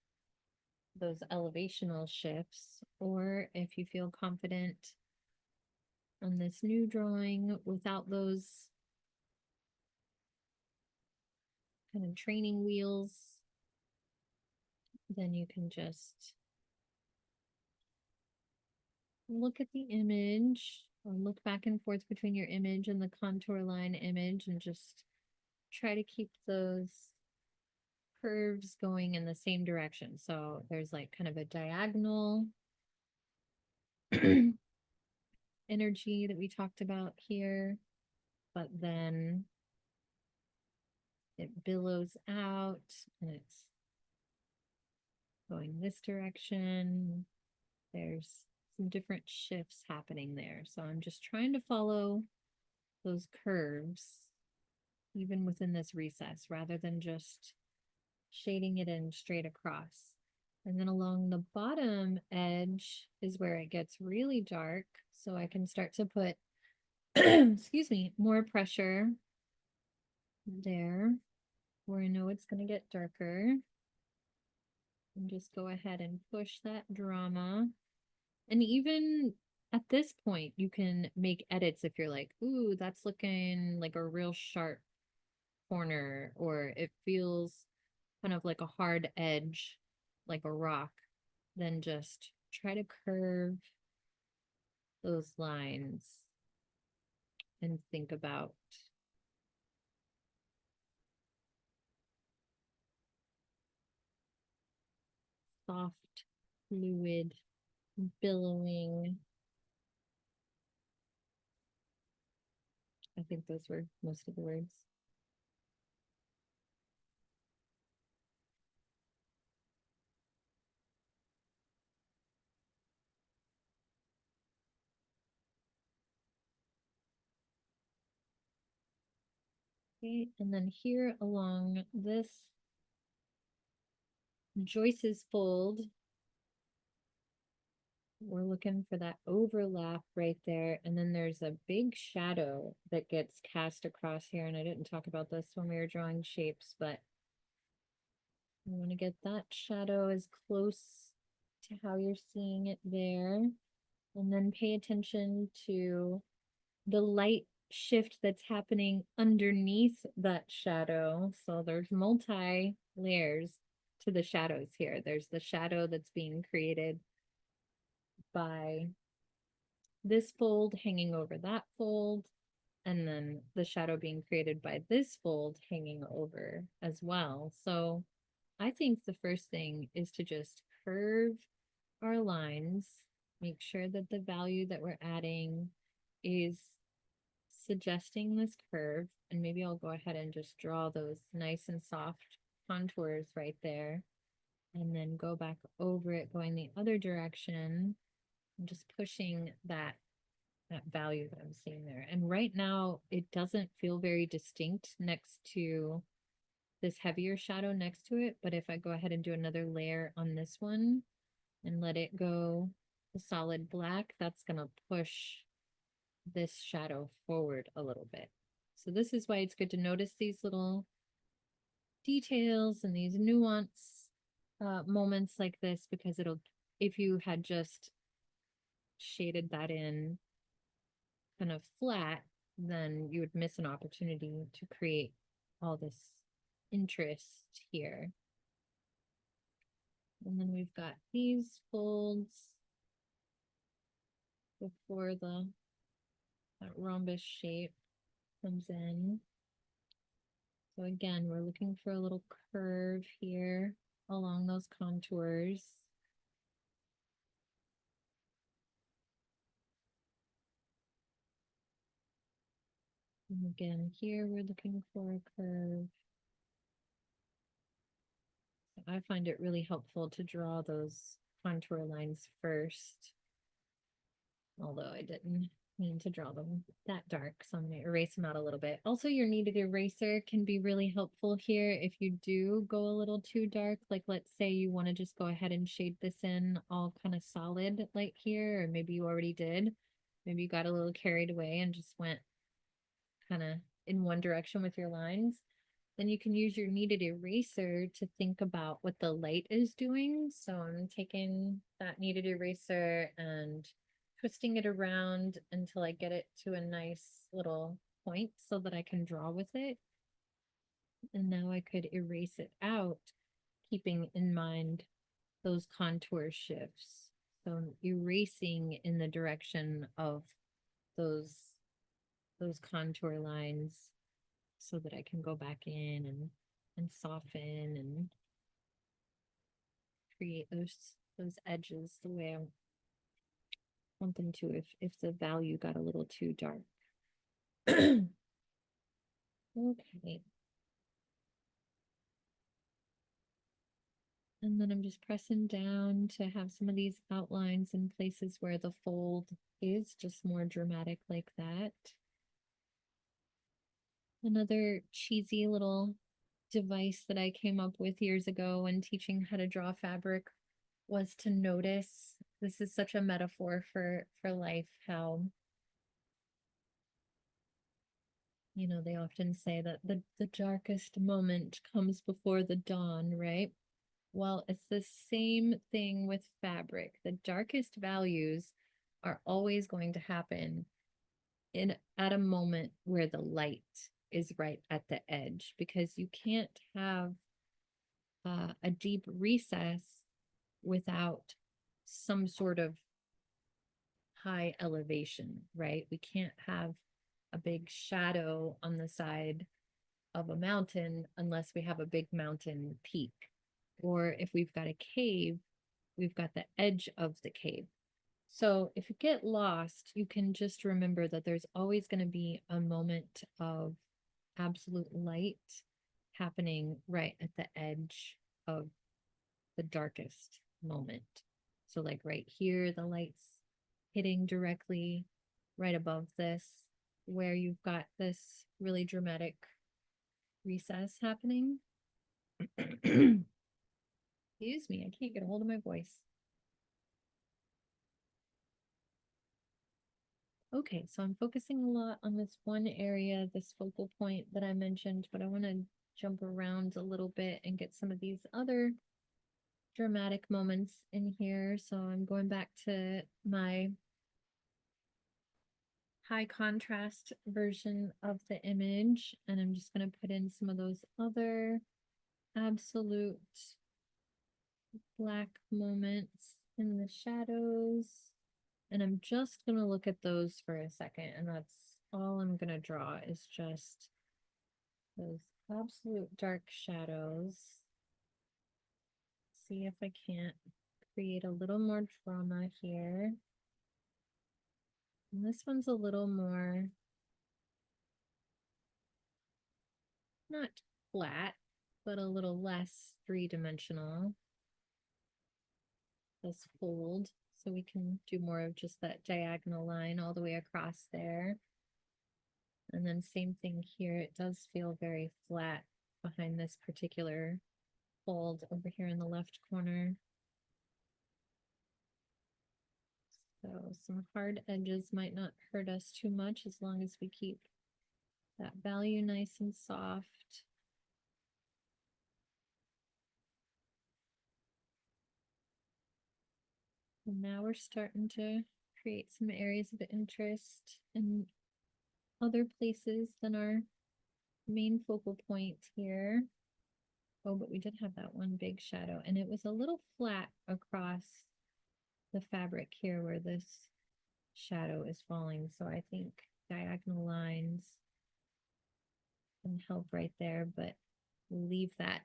Speaker 1: those elevational shifts. Or if you feel confident on this new drawing without those kind of training wheels, then you can just look at the image or look back and forth between your image and the contour line image and just try to keep those curves going in the same direction. So there's like kind of a diagonal energy that we talked about here, but then it billows out and it's going this direction. There's some different shifts happening there. So I'm just trying to follow those curves even within this recess rather than just shading it in straight across. And then along the bottom edge is where it gets really dark. So I can start to put, excuse me, more pressure there where I know it's going to get darker. And just go ahead and push that drama. And even at this point, you can make edits if you're like, ooh, that's looking like a real sharp corner, or it feels kind of like a hard edge, like a rock. Then just try to curve those lines and think about soft, fluid, billowing. I think those were most of the words. Okay, and then here along this Joyce's fold, we're looking for that overlap right there. And then there's a big shadow that gets cast across here. And I didn't talk about this when we were drawing shapes, but I want to get that shadow as close to how you're seeing it there. And then pay attention to the light shift that's happening underneath that shadow. So there's multi layers to the shadows here. There's the shadow that's being created by this fold hanging over that fold, and then the shadow being created by this fold hanging over as well. So I think the first thing is to just curve our lines, make sure that the value that we're adding is suggesting this curve, and maybe I'll go ahead and just draw those nice and soft contours right there, and then go back over it going the other direction. I'm just pushing that value that I'm seeing there. And right now it doesn't feel very distinct next to this heavier shadow next to it, but if I go ahead and do another layer on this one and let it go the solid black, that's going to push this shadow forward a little bit. So this is why it's good to notice these little details and these nuance moments like this, because it'll, if you had just shaded that in kind of flat, then you would miss an opportunity to create all this interest here. And then we've got these folds before that rhombus shape comes in. So again, we're looking for a little curve here along those contours. And again, here we're looking for a curve. I find it really helpful to draw those contour lines first, although I didn't mean to draw them that dark, so I'm going to erase them out a little bit. Also, your kneaded eraser can be really helpful here if you do go a little too dark. Like, let's say you want to just go ahead and shade this in all kind of solid like here, or maybe you already did. Maybe you got a little carried away and just went kind of in one direction with your lines. Then you can use your kneaded eraser to think about what the light is doing. So I'm taking that kneaded eraser and twisting it around until I get it to a nice little point so that I can draw with it. And now I could erase it out, keeping in mind those contour shifts. So I'm erasing in the direction of those those contour lines so that I can go back in and soften and create those edges the way I want them to if the value got a little too dark. Okay. And then I'm just pressing down to have some of these outlines in places where the fold is just more dramatic like that. Another cheesy little device that I came up with years ago when teaching how to draw fabric was to notice. This is such a metaphor for life, how they often say that the darkest moment comes before the dawn, right? Well, it's the same thing with fabric. The darkest values are always going to happen in at a moment where the light is right at the edge, because you can't have a deep recess without some sort of high elevation, right? We can't have a big shadow on the side of a mountain unless we have a big mountain peak. Or if we've got a cave, we've got the edge of the cave. So if you get lost, you can just remember that there's always going to be a moment of absolute light happening right at the edge of the darkest moment. So like right here, the light's hitting directly right above this, where you've got this really dramatic recess happening. Excuse me, I can't get a hold of my voice. Okay, so I'm focusing a lot on this one area, this focal point that I mentioned, but I want to jump around a little bit and get some of these other dramatic moments in here. So I'm going back to my high contrast version of the image, and I'm just going to put in some of those other absolute black moments in the shadows. And I'm just going to look at those for a second, and that's all I'm going to draw is just those absolute dark shadows. See if I can't create a little more drama here. And this one's a little more not flat, but a little less three-dimensional. This fold, so we can do more of just that diagonal line all the way across there. And then same thing here, it does feel very flat behind this particular fold over here in the left corner. So some hard edges might not hurt us too much as long as we keep that value nice and soft. And now we're starting to create some areas of interest in other places than our main focal point here. Oh, but we did have that one big shadow, and it was a little flat across the fabric here where this shadow is falling. So I think diagonal lines can help right there, but leave that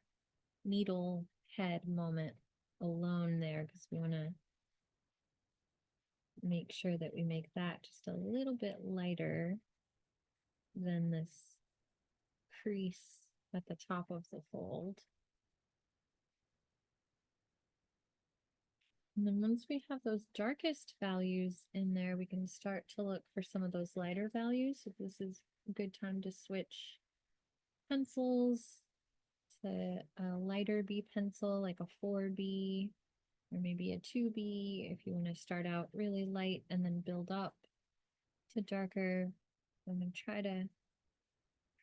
Speaker 1: needle head moment alone there because we want to make sure that we make that just a little bit lighter than this crease at the top of the fold. And then once we have those darkest values in there, we can start to look for some of those lighter values. So this is a good time to switch pencils to a lighter B pencil, like a 4B or maybe a 2B if you want to start out really light and then build up to darker. I'm going to try to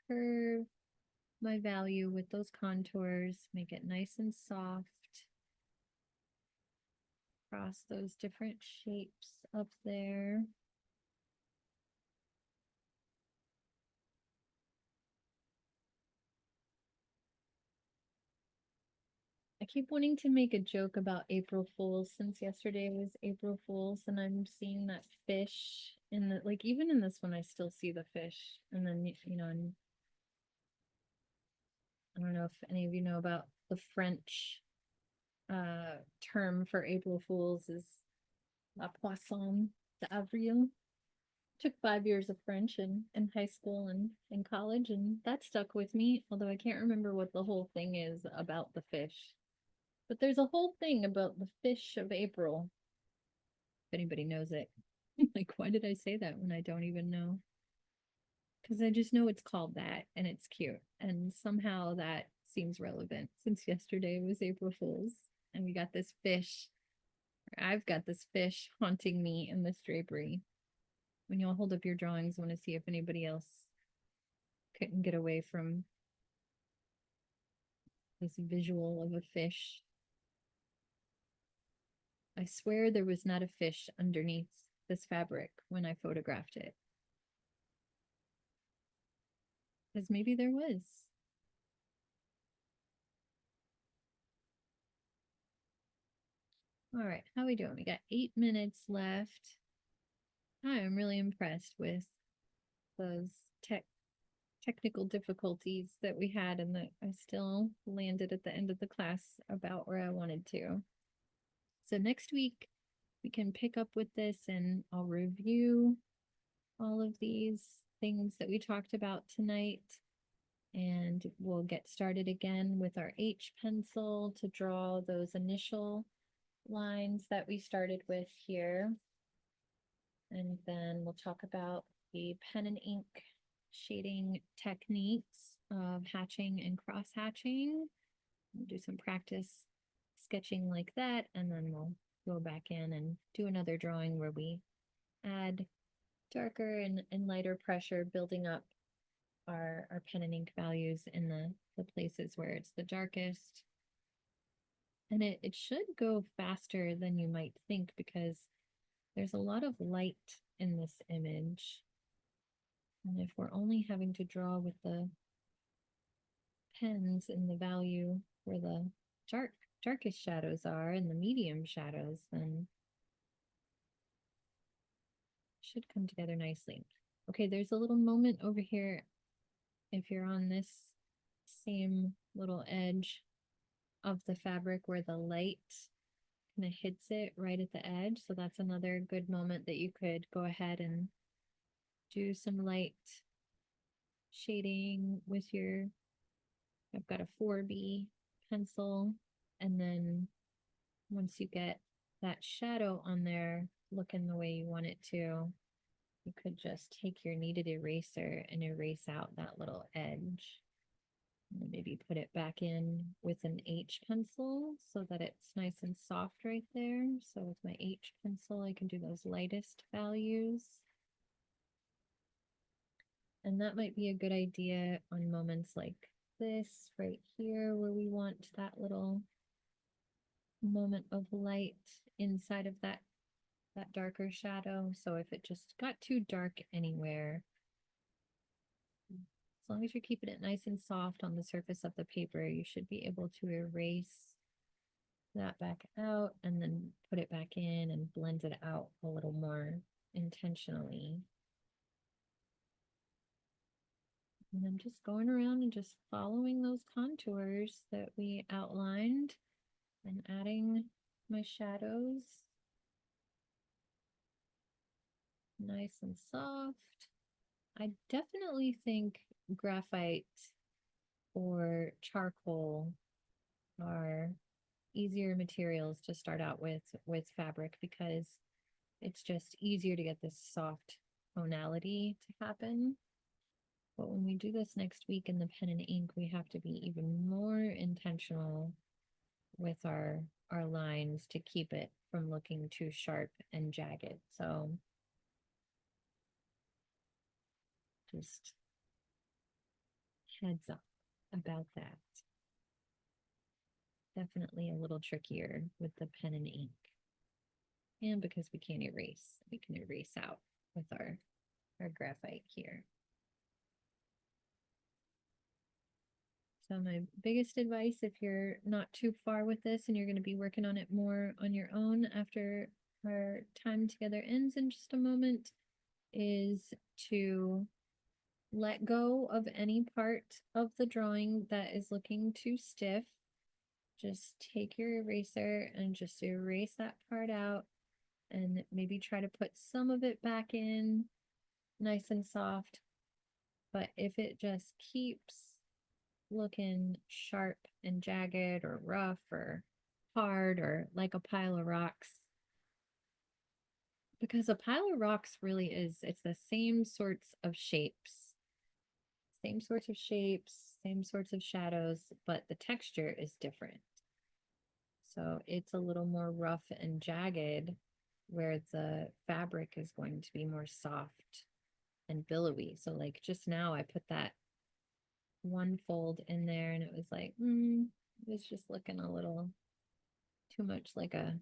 Speaker 1: curve my value with those contours, make it nice and soft. Across those different shapes up there. I keep wanting to make a joke about April Fools since yesterday was April Fools, and I'm seeing that fish in the, like, even in this one, I still see the fish. And then, you know, and I don't know if any of you know about the French term for April Fools is la poisson d'avril. Took 5 years of French in high school and in college, and that stuck with me, although I can't remember what the whole thing is about the fish. But there's a whole thing about the fish of April. If anybody knows it. Like, why did I say that when I don't even know? Because I just know it's called that and it's cute. And somehow that seems relevant since yesterday was April Fool's. And we got this fish, or I've got this fish haunting me in this drapery. When y'all hold up your drawings, I want to see if anybody else couldn't get away from this visual of a fish. I swear there was not a fish underneath this fabric when I photographed it. Because maybe there was. All right, how are we doing? We got 8 minutes left. I am really impressed with those technical difficulties that we had and that I still landed at the end of the class about where I wanted to. So next week we can pick up with this and I'll review all of these things that we talked about tonight, and we'll get started again with our H pencil to draw those initial lines that we started with here. And then we'll talk about the pen and ink shading techniques of hatching and cross hatching. We'll do some practice sketching like that, and then we'll go back in and do another drawing where we add darker and lighter pressure, building up our pen and ink values in the places where it's the darkest. And it should go faster than you might think because there's a lot of light in this image. And if we're only having to draw with the pens in the value where the darkest shadows are and the medium shadows, then it should come together nicely. Okay, there's a little moment over here. If you're on this same little edge of the fabric where the light kind of hits it right at the edge. So that's another good moment that you could go ahead and do some light shading with your, I've got a 4B pencil. And then once you get that shadow on there looking the way you want it to, you could just take your kneaded eraser and erase out that little edge. And maybe put it back in with an H pencil so that it's nice and soft right there. So with my H pencil, I can do those lightest values. And that might be a good idea on moments like this right here, where we want that little moment of light inside of that darker shadow. So if it just got too dark anywhere, as long as you're keeping it nice and soft on the surface of the paper, you should be able to erase that back out and then put it back in and blend it out a little more intentionally. And I'm just going around and just following those contours that we outlined and adding my shadows nice and soft. I definitely think graphite or charcoal are easier materials to start out with fabric because it's just easier to get this soft tonality to happen. But when we do this next week in the pen and ink, we have to be even more intentional with our lines to keep it from looking too sharp and jagged. So just heads up about that. Definitely a little trickier with the pen and ink. And because we can't erase, we can erase out with our graphite here. So my biggest advice, if you're not too far with this and you're going to be working on it more on your own after our time together ends in just a moment, is to let go of any part of the drawing that is looking too stiff. Just take your eraser and just erase that part out and maybe try to put some of it back in nice and soft. But if it just keeps looking sharp and jagged or rough or hard or like a pile of rocks, because a pile of rocks really is, it's the same sorts of shapes, same sorts of shadows, but the texture is different. So it's a little more rough and jagged, where the fabric is going to be more soft and billowy. So like just now I put that one fold in there and it was like, it was just looking a little too much like a,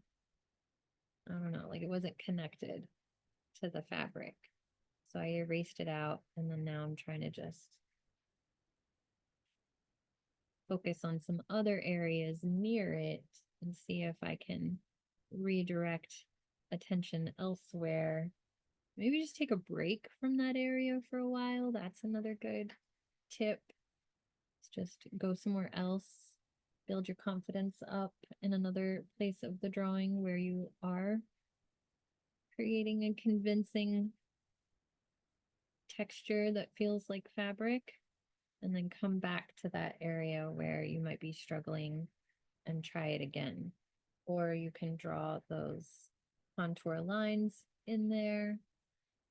Speaker 1: I don't know, like it wasn't connected to the fabric. So I erased it out and then now I'm trying to just focus on some other areas near it and see if I can redirect attention elsewhere. Maybe just take a break from that area for a while. That's another good tip. It's just go somewhere else, build your confidence up in another place of the drawing where you are creating a convincing texture that feels like fabric, and then come back to that area where you might be struggling and try it again. Or you can draw those contour lines in there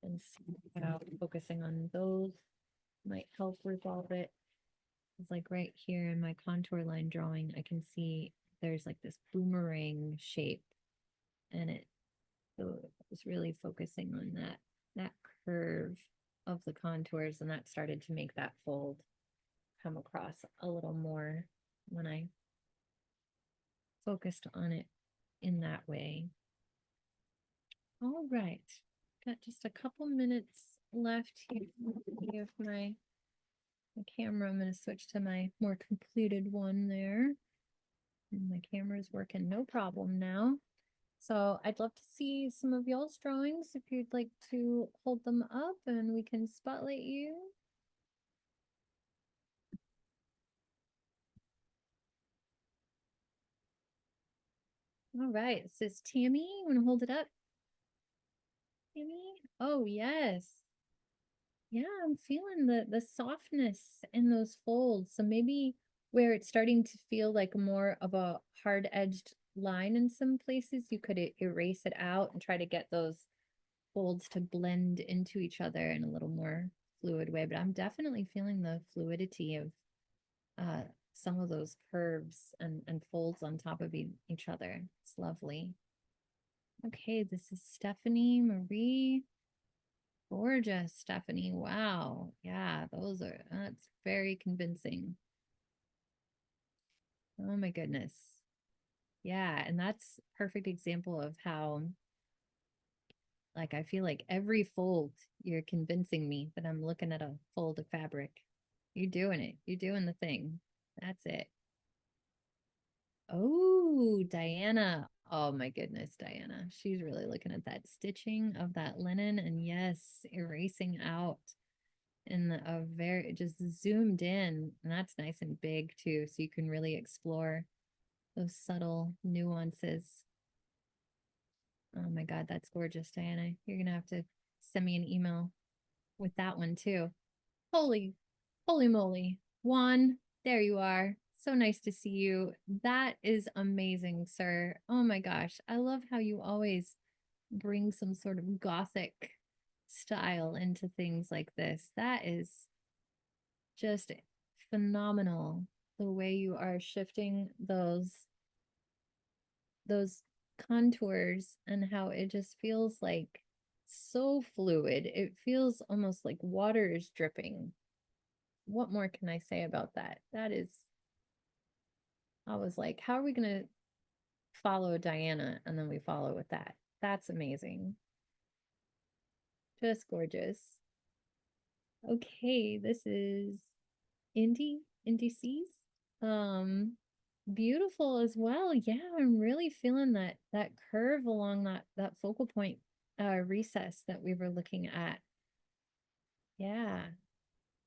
Speaker 1: and see about focusing on those might help resolve it. It's like right here in my contour line drawing, I can see there's like this boomerang shape, and it so was really focusing on that curve of the contours, and that started to make that fold come across a little more when I focused on it in that way. All right. Got just a couple minutes left here of my camera. I'm going to switch to my more completed one there. And my camera is working no problem now. So I'd love to see some of y'all's drawings if you'd like to hold them up and we can spotlight you. All right, this is Tammy. You want to hold it up? Tammy? Oh, yes. Yeah, I'm feeling the softness in those folds. So maybe where it's starting to feel like more of a hard-edged line in some places, you could erase it out and try to get those folds to blend into each other in a little more fluid way. But I'm definitely feeling the fluidity of uh some of those curves and folds on top of each other. It's lovely. Okay, this is Stephanie Marie. Gorgeous, Stephanie. Wow. Yeah, that's very convincing. Oh my goodness. Yeah, and that's perfect example of how, like, I feel like every fold you're convincing me that I'm looking at a fold of fabric. You're doing it. You're doing the thing. That's it. Oh, Diana. Oh my goodness, Diana. She's really looking at that stitching of that linen, and yes, erasing out in a very just zoomed in, and that's nice and big too, so you can really explore those subtle nuances. Oh my God, that's gorgeous, Diana. You're gonna have to send me an email with that one too. Holy, holy moly. Juan, there you are. So nice to see you. That is amazing, sir. Oh my gosh. I love how you always bring some sort of gothic style into things like this. That is just phenomenal, the way you are shifting those contours and how it just feels like so fluid. It feels almost like water is dripping. What more can I say about that? That is, I was like, how are we going to follow Diana? And then we follow with that. That's amazing. Just gorgeous. Okay, this is Indices. Um, Beautiful as well. Yeah, I'm really feeling that curve along that focal point recess that we were looking at. Yeah,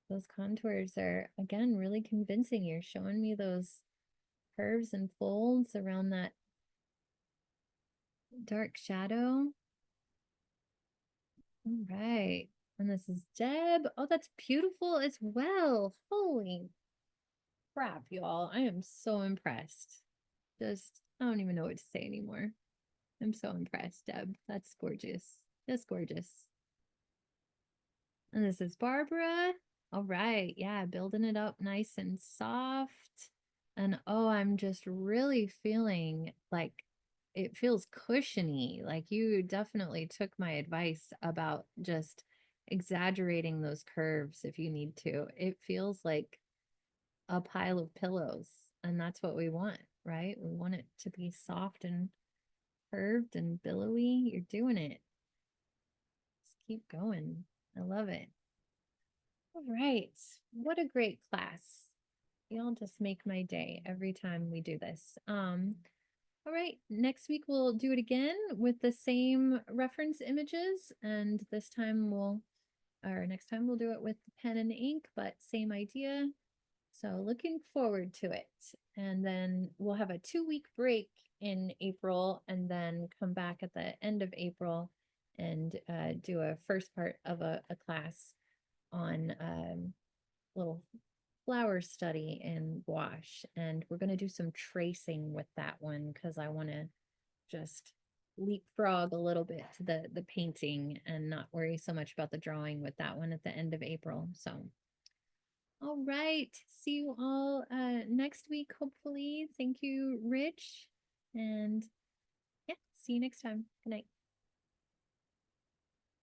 Speaker 1: those contours are again really convincing. You're showing me those curves and folds around that dark shadow. All right. And this is Deb. Oh, that's beautiful as well. Holy crap, y'all. I am so impressed. Just, I don't even know what to say anymore. I'm so impressed, Deb. That's gorgeous. Just gorgeous. And this is Barbara. All right. Yeah, building it up nice and soft. And oh, I'm just really feeling like it feels cushiony. Like you definitely took my advice about just exaggerating those curves if you need to. It feels like a pile of pillows. And that's what we want, right? We want it to be soft and curved and billowy. You're doing it. Just keep going. I love it. All right. What a great class. Y'all just make my day every time we do this. All right. Next week we'll do it again with the same reference images, and this time or next time we'll do it with pen and ink, but same idea. So looking forward to it. And then we'll have a 2-week break in April and then come back at the end of April and do a first part of a class on little flower study in gouache. And we're going to do some tracing with that one because I want to just leapfrog a little bit to the painting and not worry so much about the drawing with that one at the end of April. So All right. See you all next week, hopefully. Thank you, Rich. And yeah, see you next time. Good night.